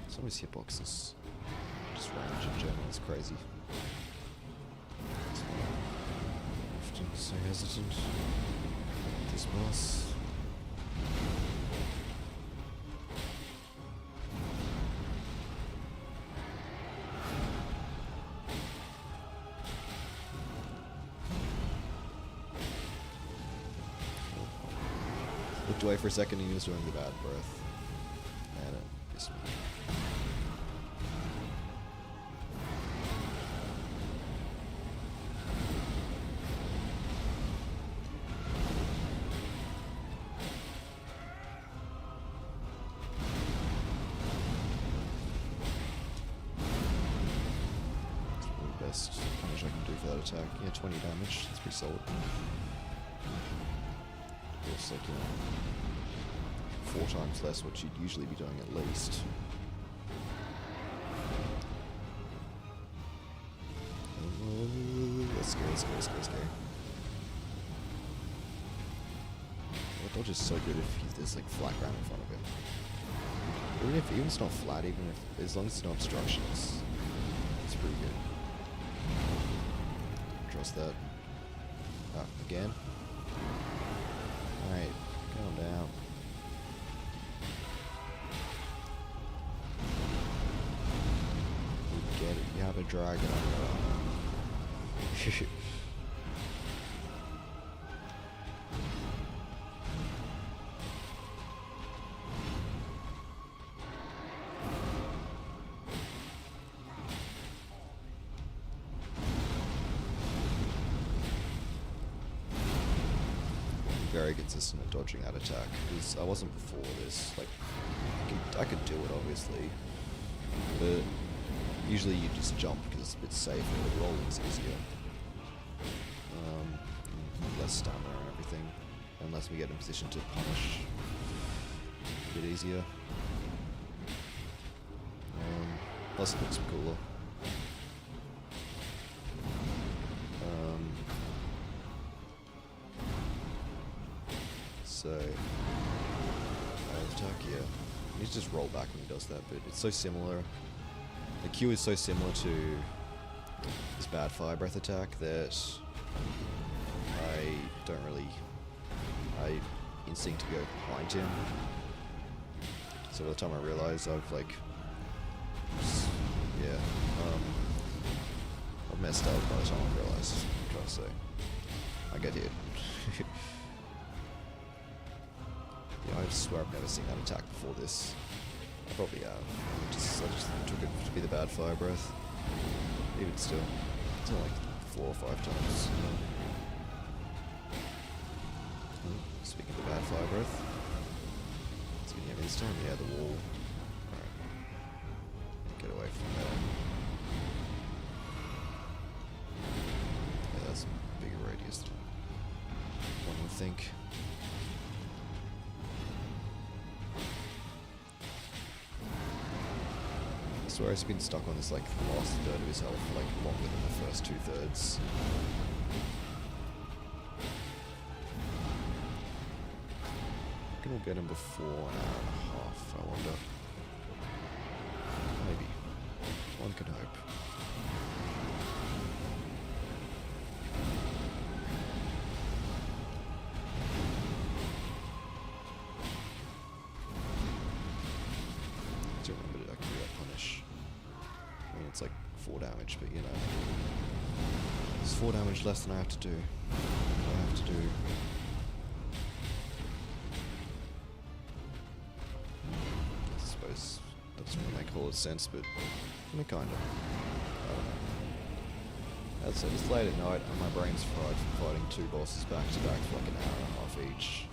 It's always hitboxes. Just range in general, it's crazy. Often so hesitant. This boss. looked away for a second and he was doing the bad breath. And it pissed me. Best damage I can do for that attack. Yeah, 20 damage. That's pretty solid. It's like, you know, 4 times less what you'd usually be doing at least. That's scary, scary, scary, scary. Well, dodge is so good if there's like flat ground in front of it. Even if it's not flat, even if as long as there's no obstructions, it's pretty good. Trust that. Ah, again. Alright, calm down. You get it, you have a dragon on your arm. Very consistent at dodging that attack, because I wasn't before this. Like, I could do it obviously, but usually you just jump because it's a bit safer. The rolling's easier, less stamina and everything, unless we get in position to punish. A bit easier. Plus it looks cooler. So, attack, yeah. You need to just roll back when he does that, but it's so similar. The Q is so similar to his bad fire breath attack that I don't really... I instinct to go behind him. So by the time I realise, I've like... yeah, I've messed up by the time I realise. I'm trying to say. I get hit. Yeah, I swear I've never seen that attack before this. I probably have. I just took it to be the bad fire breath. Even still. It's only like 4 or 5 times. Speaking of the bad fire breath. What's he gonna get me this time? Yeah, the wall. Alright. Get away from that. Yeah, that's a bigger radius than one would think. I swear he's been stuck on this like the last third of his health for like longer than the first 2/3. I reckon we'll get him before an hour and a half, I wonder. Maybe. One could hope. I do remember that I can do that punish. I mean, it's like 4 damage, but you know. It's 4 damage less than I have to do. I suppose that doesn't really make a lot of sense, but I mean, kind of. I don't know. As I said, it's late at night and my brain's fried from fighting 2 bosses back to back for like an hour and a half each.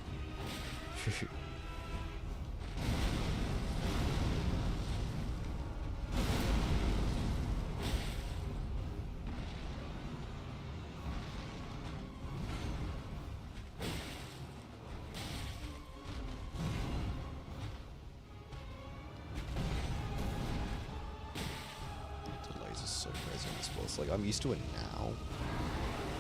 So crazy on this boss. Like, I'm used to it now.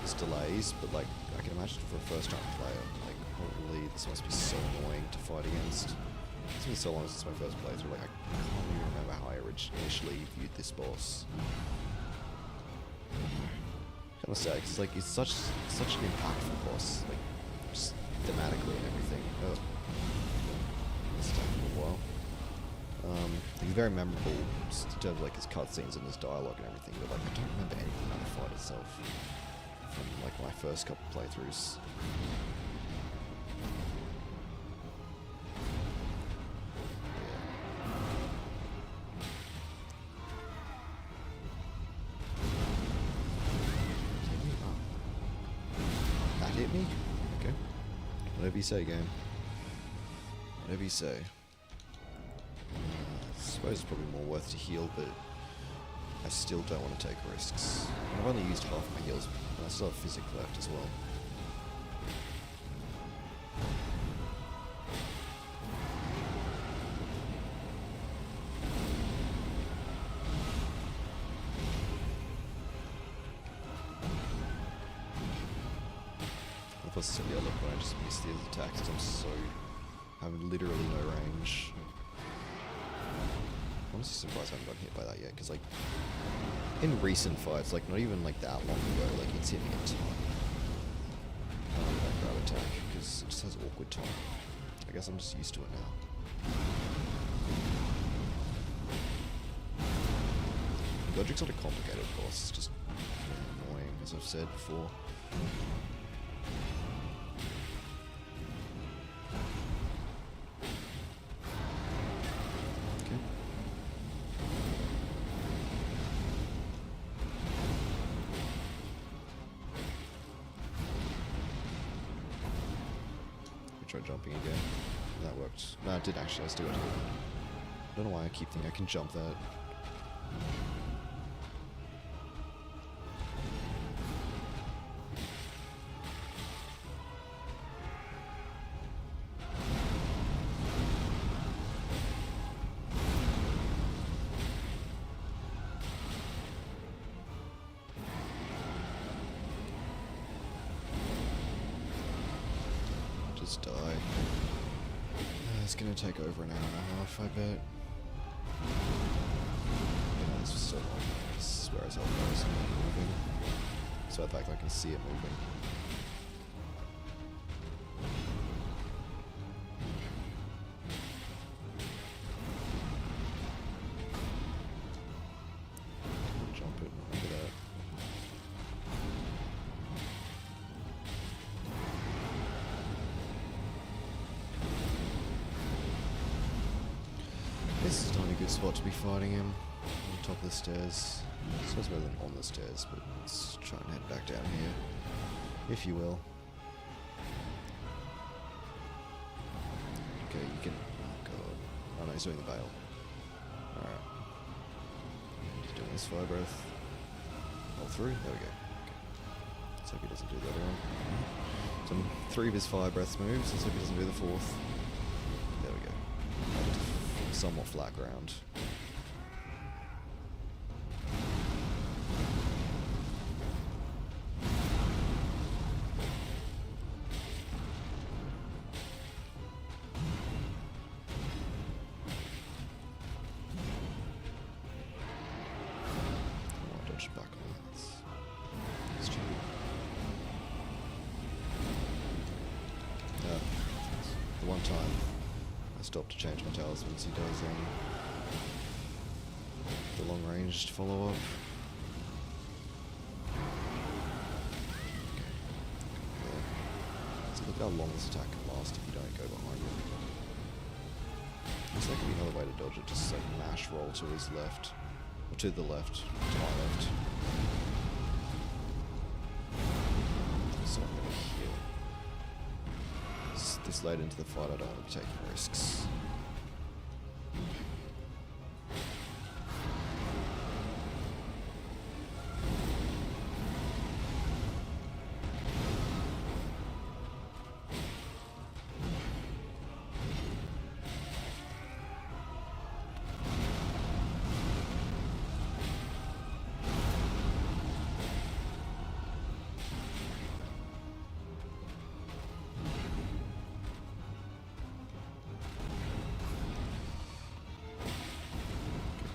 It's delays, but like, I can imagine for a first time player, like, holy, this must be so annoying to fight against. It's been so long since my first playthrough, like, I can't even remember how I initially viewed this boss. Kind of sad, because like, it's such an impactful boss, like, just thematically and everything. Oh. It's taken a while. He's very memorable just in terms of like his cutscenes and his dialogue and everything, but like I don't remember anything about the fight itself from like my first couple playthroughs. Whatever you say, game. Whatever you say. I suppose it's probably more worth to heal, but I still don't want to take risks. And I've only used half my heals, and I still have physic left as well. Plus, yeah, look, when I just missed these attacks, I have literally no range. I'm honestly surprised I haven't gotten hit by that yet, because like, in recent fights, like not even like that long ago, like it's hit me a ton. I don't like that grab attack, because it just has awkward time. I guess I'm just used to it now. Logic's not a complicated boss, it's just annoying, as I've said before. Try jumping again. That worked. No, it did actually. I still got hit. I don't know why I keep thinking I can jump that. Just die. It's gonna take over an hour and a half, I bet. Yeah, this was so long. I swear as hell it's not moving. So in fact I can see it moving. Jump it, look at that. This is not a good spot to be fighting him. On top of the stairs. It's supposed to be better than on the stairs, but let's try and head back down here. If you will. Okay, you can... Oh god. Oh no, he's doing the veil. Alright. He's doing this fire breath. Hold through. There we go. Okay. Let's hope he doesn't do the other one. So 3 of his fire breaths moves. Let's hope he doesn't do the 4th. There we go. Somewhat flat ground. Oh, dodge back on that. It's cheap. The one time I stopped to change my talismans, he does the long ranged follow up. Okay. So look how long this attack can last if you don't go behind him. Looks like could be another way to dodge it, just like mash roll to his left. Or to the left. To my left. So I'm gonna heal. This late into the fight, I don't want to be taking risks.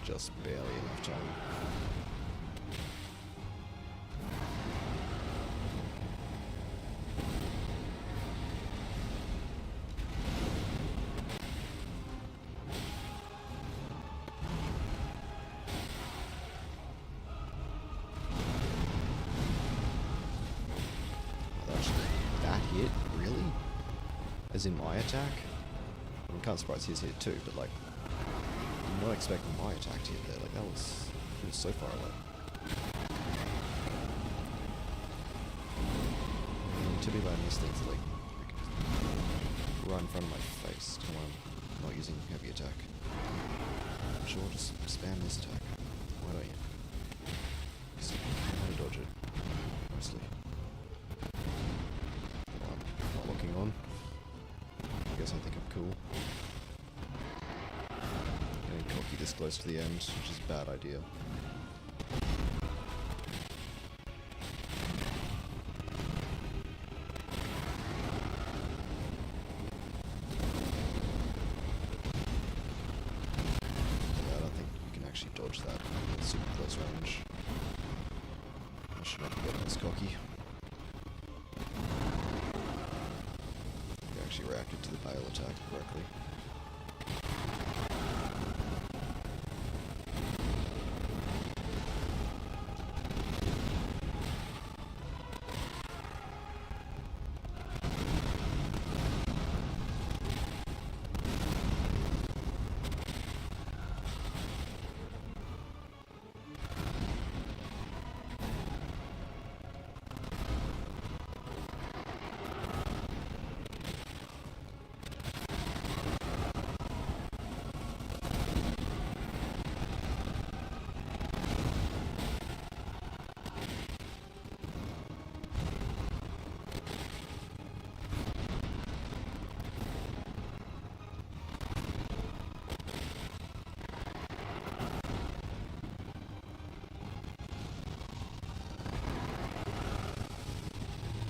Just barely enough time. That hit? Really? As in my attack? I'm kind of surprised his hit too, but like, I'm not expecting my attack to hit there. Like, it was so far away. Typically I miss things like right in front of my face. Come on, I'm not using heavy attack. Sure, just spam this attack. Why don't you? Just know how to dodge it. Mostly. Well, I'm not looking on. I guess I think I'm cool. Getting cocky this close to the end, which is a bad idea. Dodge that at super close range. I should not be getting this cocky. He actually reacted to the bail attack correctly.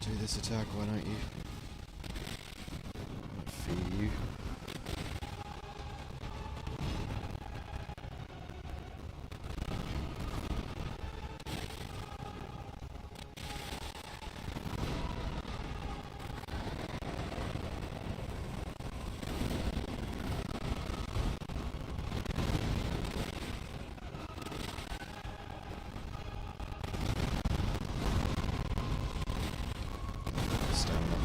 Do this attack, why don't you? I'll feed you. Stamina.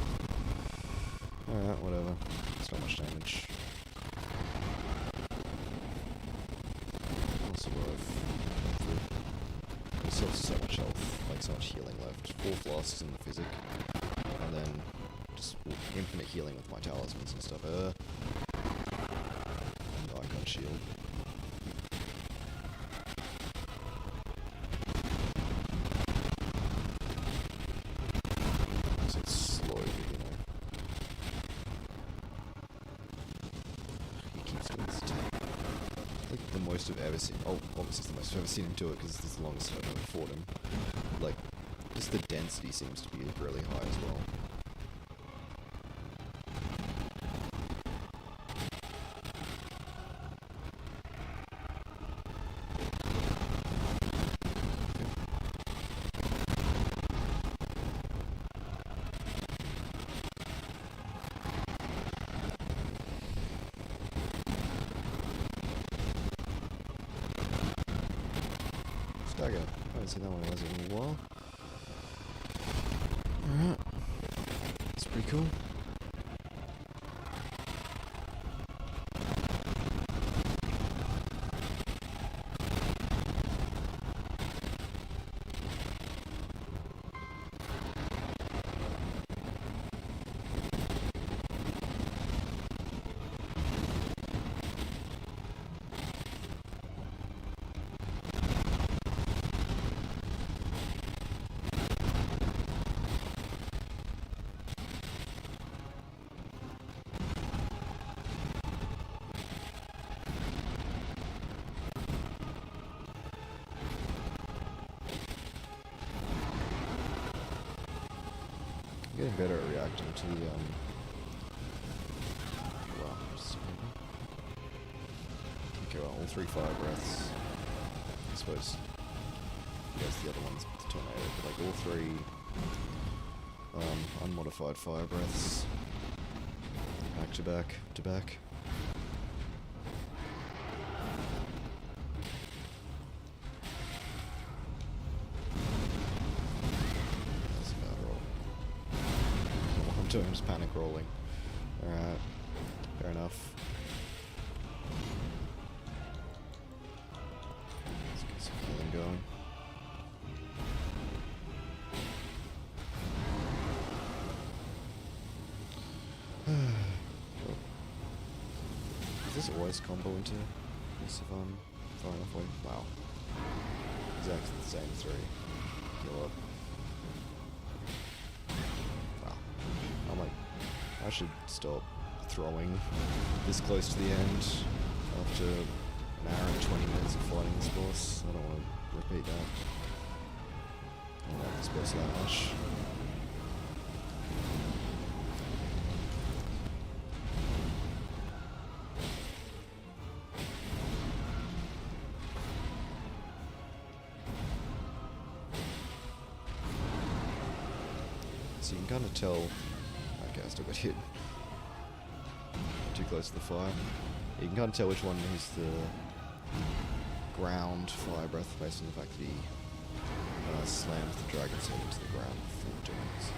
Alright, whatever. It's not much damage. I'll survive. There's still so much health, like so much healing left. 4 flasks in the physic. And then just infinite healing with my talismans and stuff. And icon shield. It's slow, you know. He keeps doing this attack. Like the most I've ever seen. Oh, obviously it's the most I've ever seen him do it because it's the longest I've ever fought him. Like, just the density seems to be really high as well. Stagger. I haven't seen that one in a while. Alright. That's pretty cool. Getting better at reacting to the, well, just maybe. Okay, well, all 3 fire breaths. I suppose. Yes, the other one's the tornado, but like all 3, unmodified fire breaths. Back to back to back. I'm just panic rolling. Alright. Fair enough. Let's get some healing going. Does this always combo into this if I'm far enough away? Wow. Exactly the same 3. Kill up. Wow. I'm like, I should stop throwing this close to the end after an hour and 20 minutes of fighting this boss. I don't want to repeat that. I don't like this boss that much. So you can kind of tell. Okay, I still got hit. Too close to the fire. You can kind of tell which one is the ground fire breath based on the fact that he slams the dragon's head into the ground before doing it.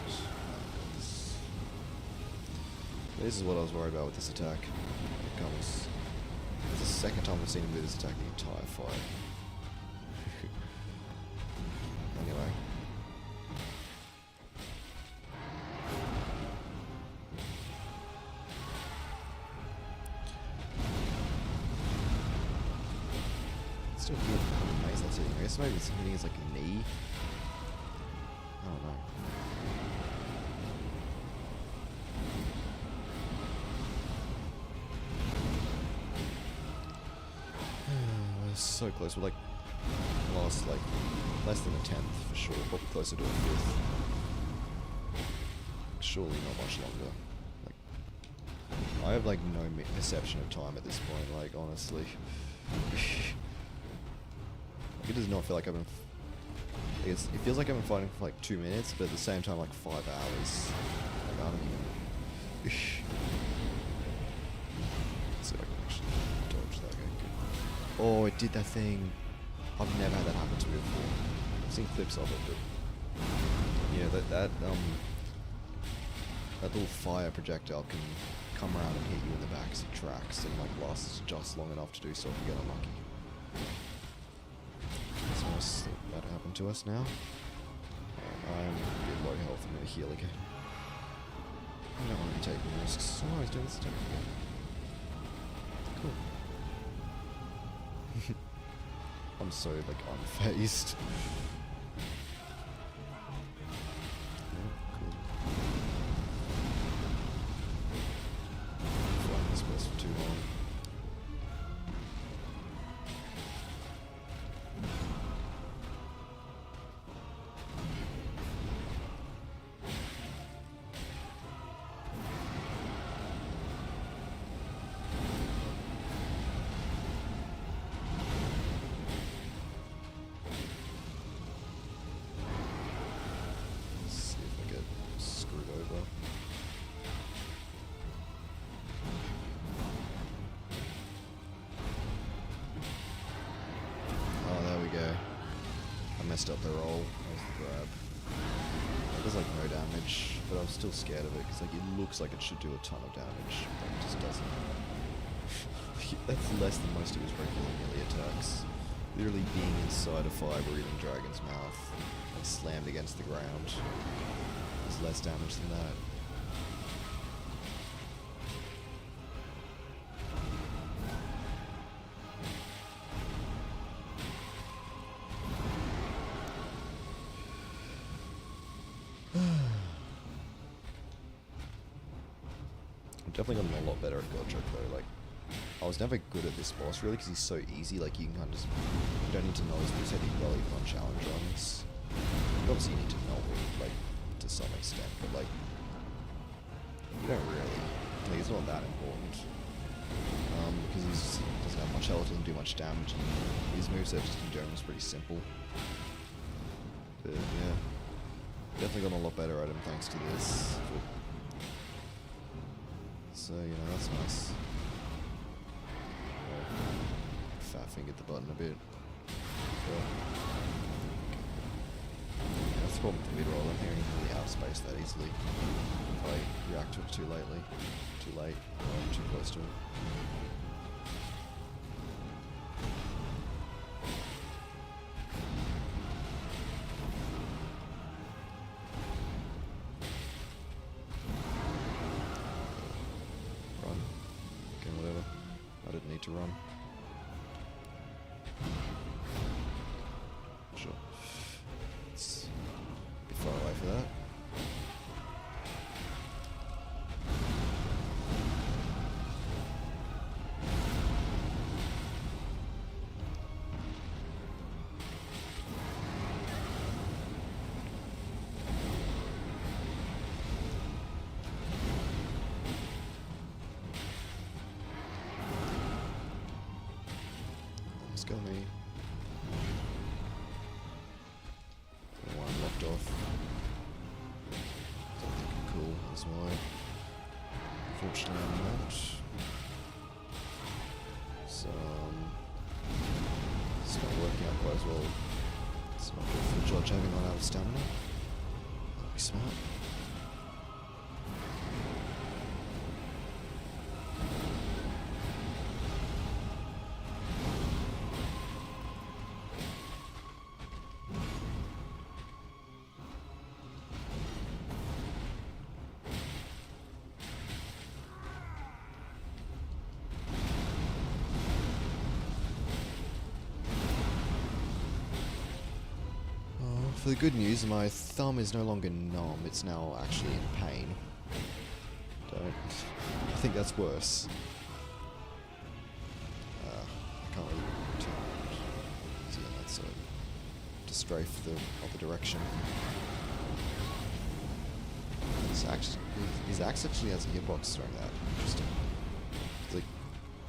This is what I was worried about with this attack. It comes. It's the second time I've seen him do this attack the entire fight. Anyway. Still feel amazing that's hitting. I guess maybe it's hitting his like a knee. I don't know. We're so close. We're like lost like less than a 10th for sure. Probably closer to a 5th. Surely not much longer. Like I have like no perception of time at this point. Like honestly. It does not feel like I've been. It feels like I've been fighting for like 2 minutes, but at the same time, like 5 hours. Like I don't even. Let's see if I can actually dodge that. Okay, good. Oh, it did that thing. I've never had that happen to me before. I've seen clips of it, but yeah, that little fire projectile can come around and hit you in the back as it tracks, and like lasts just long enough to do so if you get unlucky. It's nice that happened to us now. I'm a bit low health. I'm going to heal again. I don't want to be taking risks. Oh, he's doing this attack again. Cool. I'm so, like, unfazed. Yeah, cool. Flying this boss for too long. Messed up the roll. That was the grab. It does like no damage, but I'm still scared of it because like it looks like it should do a ton of damage, but it just doesn't. That's less than most of his regular melee attacks. Literally being inside a fire-breathing dragon's mouth and slammed against the ground is less damage than that. Definitely gotten a lot better at Godric though. Like, I was never good at this boss really because he's so easy. Like, you can kind of just, you don't need to know his moveset well even on challenge runs. Obviously, you need to know it like to some extent, but like, you don't really. Like, it's not that important because he doesn't have much health, doesn't do much damage, and his moveset just in general is pretty simple. But yeah, definitely gotten a lot better at him thanks to this. So, you know, that's nice. Fat fingered the button a bit. But, yeah, that's the problem with the mid-roll. I'm hearing really outspace that easily. If I react to it too late, or too close to it. Got me. Don't know why I'm locked off. Don't think I'm cool, that's why. Unfortunately I'm not. So, it's not working out quite as well. It's not good for George having run out of stamina. That'd be smart. For the good news, my thumb is no longer numb, it's now actually in pain. I think that's worse. I can't really turn around. So yeah, that's to strafe the other direction. His axe actually has a hitbox during that. Interesting. It's like,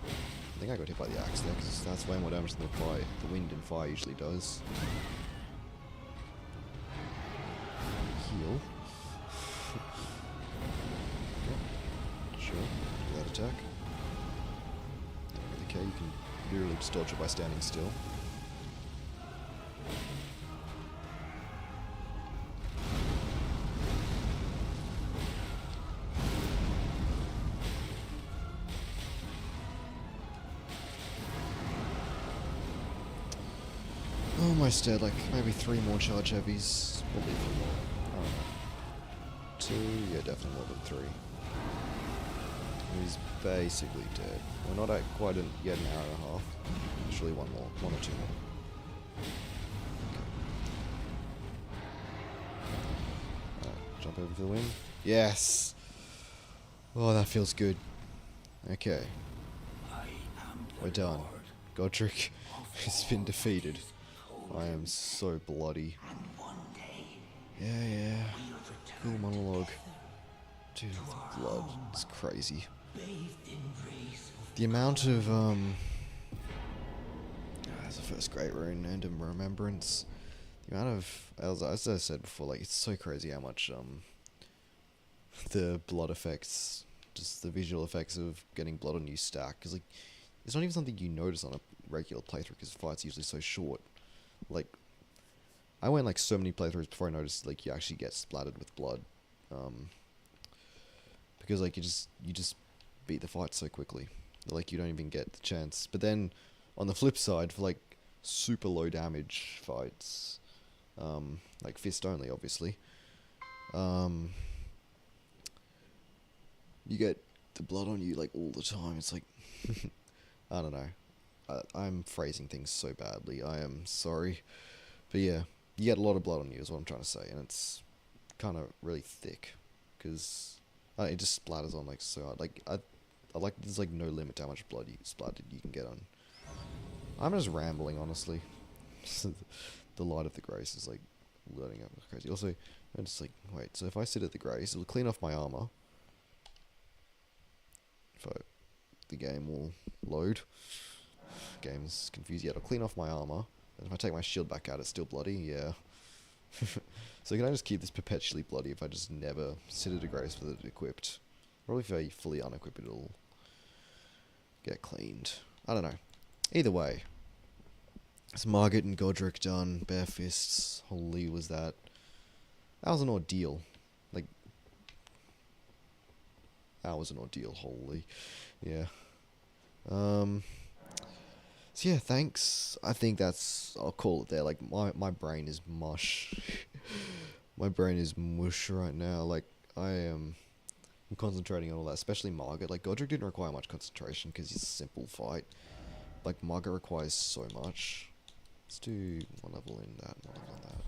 I think I got hit by the axe there, because that's way more damage than the wind and fire usually does. Heal. Okay. Sure. Do that attack. Don't really care. You can literally just dodge it by standing still. Almost dead. Like maybe 3 more charge heavies. Probably a few more. I don't know. 2, yeah, definitely more than 3. He's basically dead. We're not at quite yet an hour and a half. Surely 1 more, 1 or 2 more. Okay. Alright, jump over for the win. Yes! Oh, that feels good. Okay. We're done. Godric has been defeated. I am so bloody. Yeah. Cool monologue. Dude, the blood is crazy. The amount of, that's the first great rune, and in remembrance. The amount of, as I said before, like, it's so crazy how much, the blood effects, just the visual effects of getting blood on you stack. Because, like, it's not even something you notice on a regular playthrough, because fight's usually so short. Like, I went like so many playthroughs before I noticed like you actually get splattered with blood, because like you just beat the fight so quickly, like you don't even get the chance. But then on the flip side, for like super low damage fights, like fist only obviously, you get the blood on you like all the time. It's like I don't know. I'm phrasing things so badly. I am sorry, but yeah. You get a lot of blood on you is what I'm trying to say, and it's kind of really thick, because it just splatters on like so hard. Like, I like, there's like no limit to how much blood you can get on. I'm just rambling, honestly. The light of the grace is like loading up like crazy. Also, I'm just like, wait, so if I sit at the grace, it'll clean off my armor. The game will load. Game's confused yet. It'll clean off my armor. And if I take my shield back out, it's still bloody, yeah. So can I just keep this perpetually bloody if I just never sit at a grace with it equipped? Probably if I fully unequip it, it'll get cleaned. I don't know. Either way. It's Margaret and Godric done, bare fists. Holy was that. That was an ordeal. Like, that was an ordeal, holy. Yeah. So yeah, thanks. I think I'll call it there. Like, my brain is mush. My brain is mush right now. Like, I'm concentrating on all that, especially Margaret. Like, Godric didn't require much concentration because he's a simple fight. Like, Margaret requires so much. Let's do 1 level in that, 1 level in that.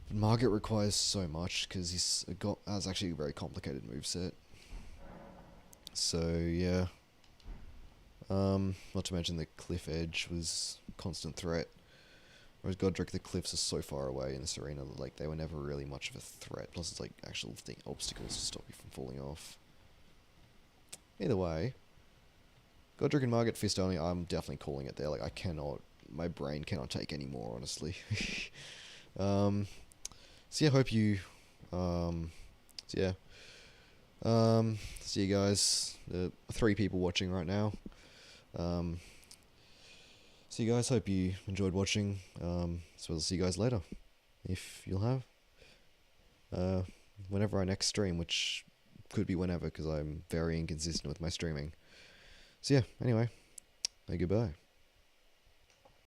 But Margaret requires so much because has actually a very complicated moveset. So, yeah. Not to mention the cliff edge was a constant threat. Whereas Godric, the cliffs are so far away in this arena that like they were never really much of a threat. Plus it's like actual obstacles to stop you from falling off. Either way, Godric and Margit Fist only, I'm definitely calling it there. Like, I cannot, my brain cannot take any more, honestly. So yeah, hope you, so yeah. See you guys. 3 people watching right now. See you guys. Hope you enjoyed watching. So we'll see you guys later, if you'll have. Whenever I next stream, which could be whenever, because I'm very inconsistent with my streaming. So yeah. Anyway, goodbye.